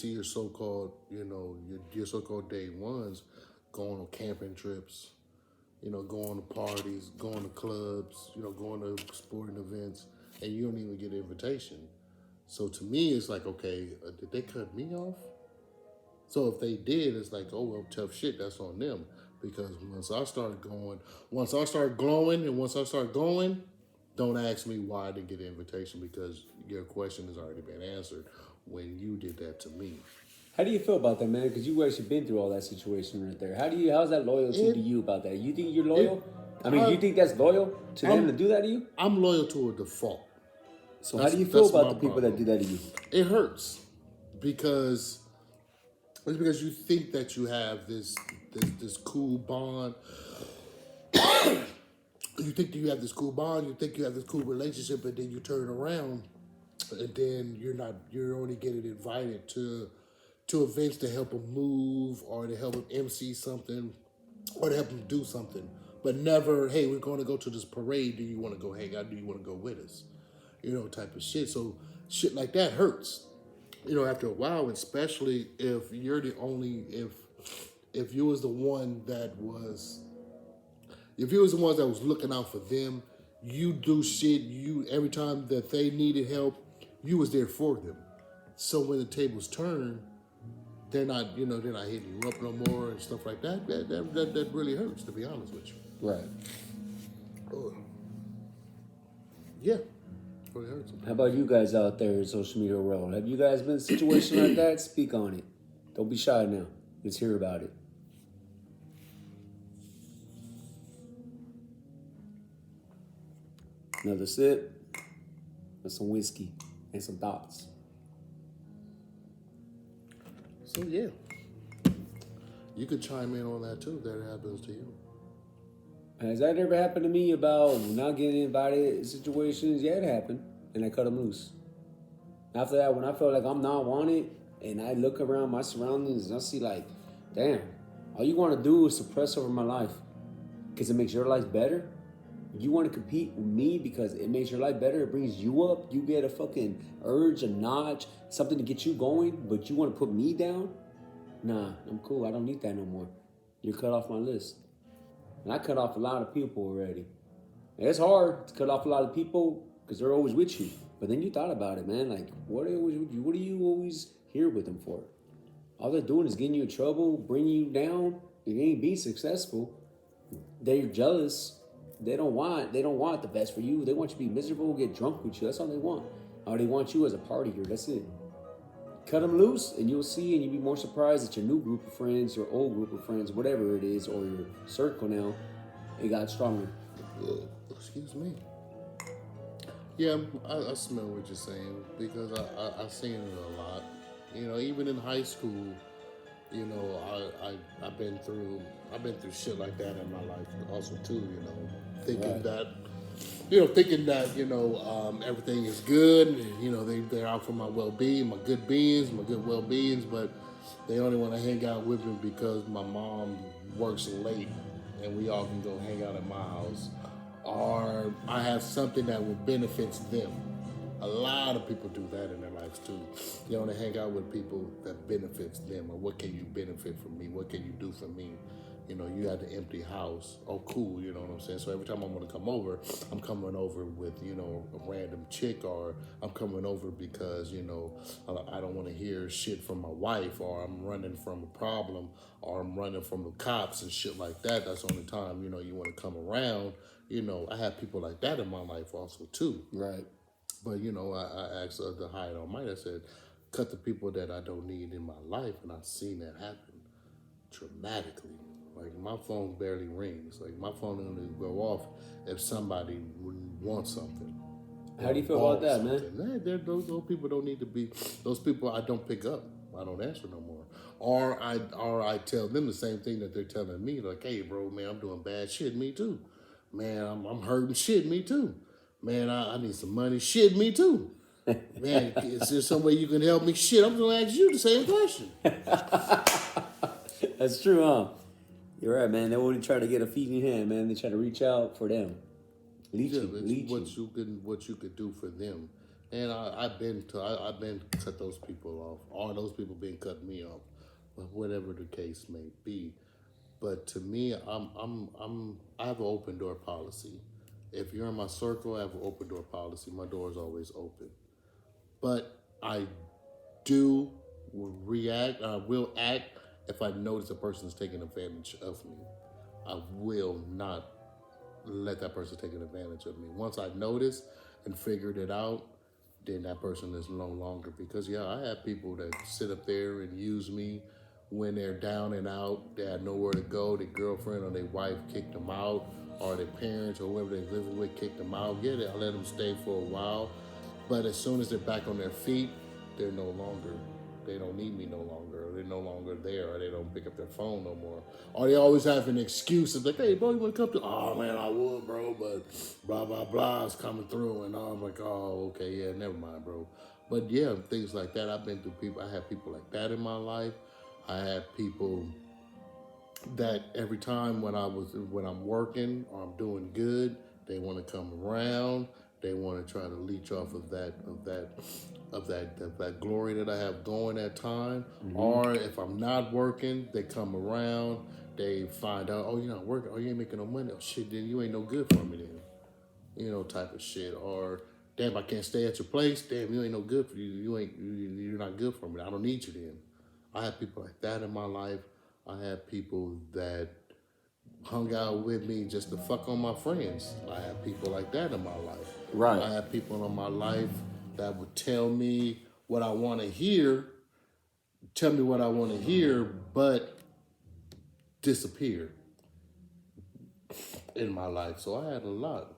your so-called your so-called day ones going on camping trips, going to parties, going to clubs, going to sporting events, and you don't even get an invitation. So to me, it's like, okay, did they cut me off? So if they did, it's like, oh, well, tough shit, that's on them. Because once I start glowing, and once I start going, don't ask me why I didn't get an invitation because your question has already been answered when you did that to me. How do you feel about that, man? Because you've actually been through all that situation right there. How's that loyalty to you about that? You think you're loyal? You think that's loyal to them to do that to you? I'm loyal to a default. So how do you feel about the people problem. that do that to you? It hurts because you think that you have this cool bond. You think you have this cool bond. You think you have this cool relationship, and then you turn around, and then you're only getting invited to events to help them move or to help them MC something or to help them do something. But never, hey, we're going to go to this parade. Do you want to go hang out? Do you want to go with us? Type of shit. So shit like that hurts. After a while, especially if you're the only, if you was the one that was, if you was the ones that was looking out for them, you do shit, every time that they needed help, you was there for them. So when the tables turn, they're not hitting you up no more and stuff like that. That really hurts, to be honest with you. Right. Yeah. Really hurts. How about you guys out there in social media world? Have you guys been in a situation like that? Speak on it. Don't be shy now. Let's hear about it. Another sip of some whiskey and some thoughts. So yeah, you could chime in on that too if that happens to you. Has that ever happened to me about not getting invited in situations? Yeah, it happened, and I cut them loose. After that, when I felt like I'm not wanted, and I look around my surroundings and I see like, damn, all you want to do is suppress over my life because it makes your life better. You want to compete with me because it makes your life better. It brings you up. You get a fucking urge, a notch, something to get you going, but you want to put me down? Nah, I'm cool. I don't need that no more. You're cut off my list. And I cut off a lot of people already. And it's hard to cut off a lot of people because they're always with you. But then you thought about it, man. Like, what are you always here with them for? All they're doing is getting you in trouble, bringing you down. You ain't being successful. They're jealous. They don't want the best for you. They want you to be miserable, get drunk with you. That's all they want. Or they want you as a partier. That's it. Cut them loose, and you'll see, and you'll be more surprised that your new group of friends, your old group of friends, whatever it is, or your circle now, it got stronger. Excuse me. Yeah, I smell what you're saying because I've seen it a lot. You know, even in high school, you know, I've been through shit like that in my life also too. You know, thinking Right. that everything is good, and they're out for my well being, my good beings, my good well beings, but they only want to hang out with me because my mom works late, and we all can go hang out at my house, or I have something that will benefits them. A lot of people do that in their lives too. They want to hang out with people that benefits them, or what can you benefit from me? What can you do for me? You know, you had the empty house. Oh, cool. You know what I'm saying? So every time I want to come over, I'm coming over with a random chick, or I'm coming over because I don't want to hear shit from my wife, or I'm running from a problem, or I'm running from the cops and shit like that. That's the only time you want to come around. I have people like that in my life also too. Right. But I asked the high Almighty. I said, cut the people that I don't need in my life, and I've seen that happen dramatically. Like my phone barely rings. Like my phone only go off if somebody wants something. How do you feel about that, man? Those people don't need to be. Those people I don't pick up. I don't answer no more. Or I tell them the same thing that they're telling me. Like, hey, bro, man, I'm doing bad shit. Me too. Man, I'm hurting shit. Me too. Man, I need some money. Shit, me too. Man, is there some way you can help me? Shit, I'm gonna ask you the same question. That's true, huh? You're right, man. They wouldn't try to get a feeding hand, man. They try to reach out for them. Leeching. What you could do for them. And I've been cut those people off. All those people been cutting me off, whatever the case may be. But to me, I have an open door policy. If you're in my circle, I have an open door policy. My door is always open. But I do react. I will act if I notice a person is taking advantage of me. I will not let that person take advantage of me. Once I notice and figured it out, then that person is no longer. Because I have people that sit up there and use me when they're down and out. They had nowhere to go. Their girlfriend or their wife kicked them out, or their parents or whoever they're living with kicked them out. Yeah, I let them stay for a while, but as soon as they're back on their feet, they're no longer. They don't need me no longer. Or they're no longer there, or they don't pick up their phone no more. Or they always have an excuse. It's like, hey, bro, you want to come to? Oh, man, I would, bro, but blah, blah, blah is coming through. And I'm like, oh, okay, yeah, never mind, bro. But yeah, things like that. I've been through people. I have people like that in my life. I have people that every time when I'm working or I'm doing good, they want to come around. They want to try to leech off of that glory that I have going at time. Mm-hmm. Or if I'm not working, they come around. They find out, oh, you're not working. Oh, you ain't making no money. Oh, shit, then you ain't no good for me then. Type of shit. Or damn, I can't stay at your place. Damn, you ain't no good for you. You're not good for me. I don't need you then. I have people like that in my life. I have people that hung out with me just to fuck on my friends. I have people like that in my life. Right. I have people in my life that would tell me what I want to hear, but disappear in my life. So I had a lot.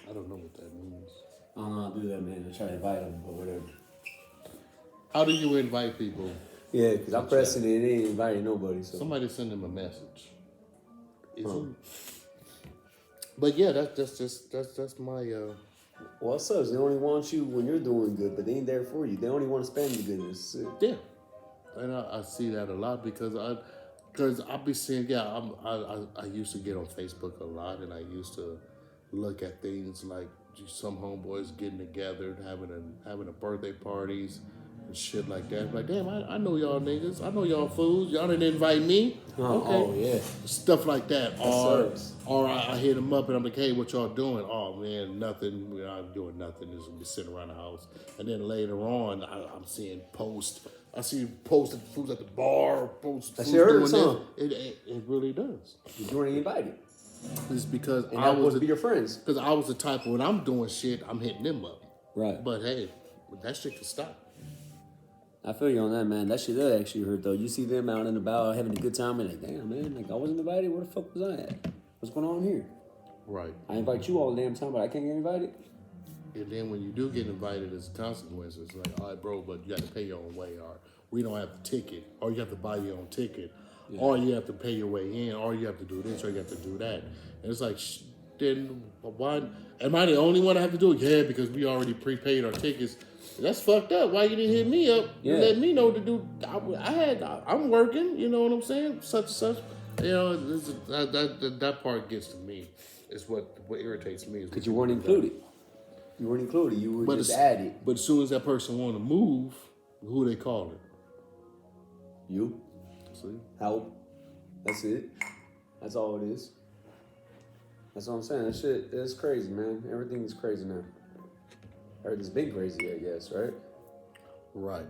I don't know what that means. I don't know how to do that, man. I try to invite them, but whatever. How do you invite people? Yeah, because I'm pressing it. It ain't inviting nobody. So somebody send them a message. But yeah, that's my. Well, it sucks. They only want you when you're doing good, but they ain't there for you. They only want to spend the goodness. Yeah, and I see that a lot because I be seeing. I used to get on Facebook a lot, and I used to look at things like some homeboys getting together, having a birthday parties. Shit like that. Like, damn, I know y'all niggas. I know y'all fools. Y'all didn't invite me. Okay. Oh, yeah. Stuff like that. Or I hit them up and I'm like, hey, what y'all doing? Oh, man, nothing. We're not doing nothing. Just be sitting around the house. And then later on, I'm seeing posts. I see posted foods at the bar. Posts that shit hurts, huh? It really does. You weren't invited. It's because and I was to be your friends. Because I was the type of when I'm doing shit, I'm hitting them up. Right. But hey, that shit can stop. I feel you on that, man. That shit does actually hurt, though. You see them out and about having a good time, and like, damn, man, like I wasn't invited. Where the fuck was I at? What's going on here? Right. I invite you all the damn time, but I can't get invited. And then when you do get invited, there's consequences. Like, all right, bro, but you got to pay your own way, or we don't have the ticket, or you have to buy your own ticket, or you have to pay your way in, or you have to do this, or you have to do that. And it's like, then why? Am I the only one that have to do it? Yeah, because we already prepaid our tickets. That's fucked up. Why you didn't hit me up? Yeah. Let me know to do. I'm working. You know what I'm saying? Such and such. You know, that part gets to me. It's what irritates me. Because you weren't included. You weren't included. You were just added. But as soon as that person want to move, who they calling? You. See? Help. That's it. That's all it is. That's what I'm saying. That shit is crazy, man. Everything's crazy now. Everything's been crazy, I guess, right? Right.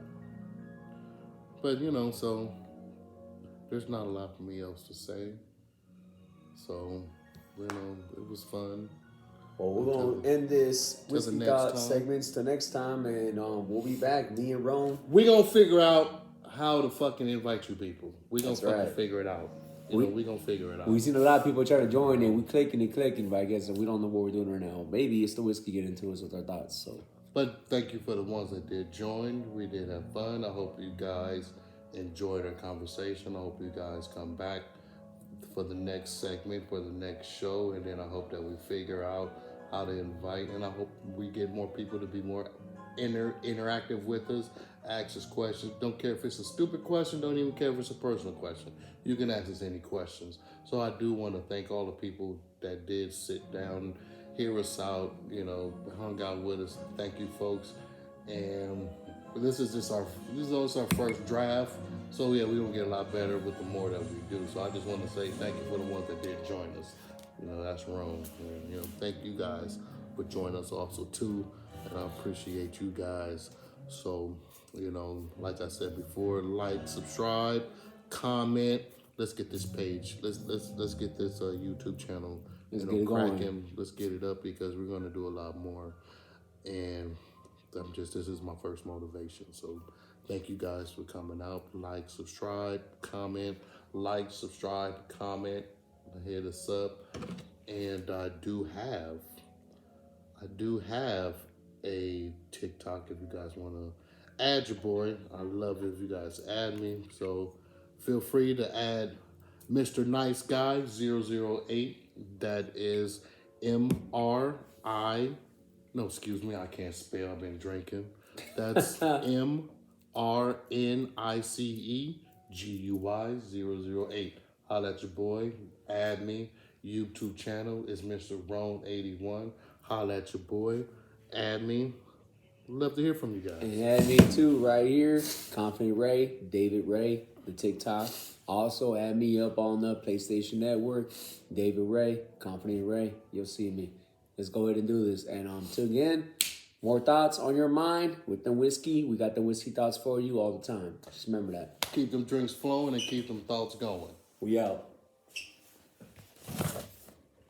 But, you know, so there's not a lot for me else to say. So, you know, it was fun. Well, we're going to end this Whiskey Thought segments to next time, and we'll be back, me and Rone. We're going to figure out how to fucking invite you people. We're going to fucking figure it out. We're going to figure it out. We've seen a lot of people try to join, and we clicking, but I guess we don't know what we're doing right now. Maybe it's the whiskey getting to us with our thoughts, so... But thank you for the ones that did join. We did have fun. I hope you guys enjoyed our conversation. I hope you guys come back for the next segment, for the next show. And then I hope that we figure out how to invite. And I hope we get more people to be more interactive with us. Ask us questions. Don't care if it's a stupid question. Don't even care if it's a personal question. You can ask us any questions. So I do want to thank all the people that did sit down, hear us out, you know, hung out with us. Thank you, folks. And this is our first draft. So yeah, we're gonna get a lot better with the more that we do. So I just want to say thank you for the ones that did join us. You know, that's Rome. And, you know, thank you guys for joining us also too. And I appreciate you guys. So, you know, like I said before, like, subscribe, comment. Let's get this page. Let's get this YouTube channel. Let's get it cracking. Let's get it up because we're gonna do a lot more. And this is my first motivation. So thank you guys for coming out. Like, subscribe, comment, hit us up. And I do have a TikTok if you guys wanna add your boy. I love it if you guys add me. So feel free to add Mr. Nice Guy 008. That is I can't spell. I've been drinking. That's MRNICEGUY 008. Holla at your boy. Add me. YouTube channel is Mr. Rone81. Holla at your boy. Add me. Love to hear from you guys. And add me too right here. Confident Ray, David Ray, the TikTok. Also add me up on the PlayStation Network. David Ray, Confident Ray. You'll see me. Let's go ahead and do this. And until again, more thoughts on your mind with the whiskey. We got the whiskey thoughts for you all the time. Just remember that. Keep them drinks flowing and keep them thoughts going. We out.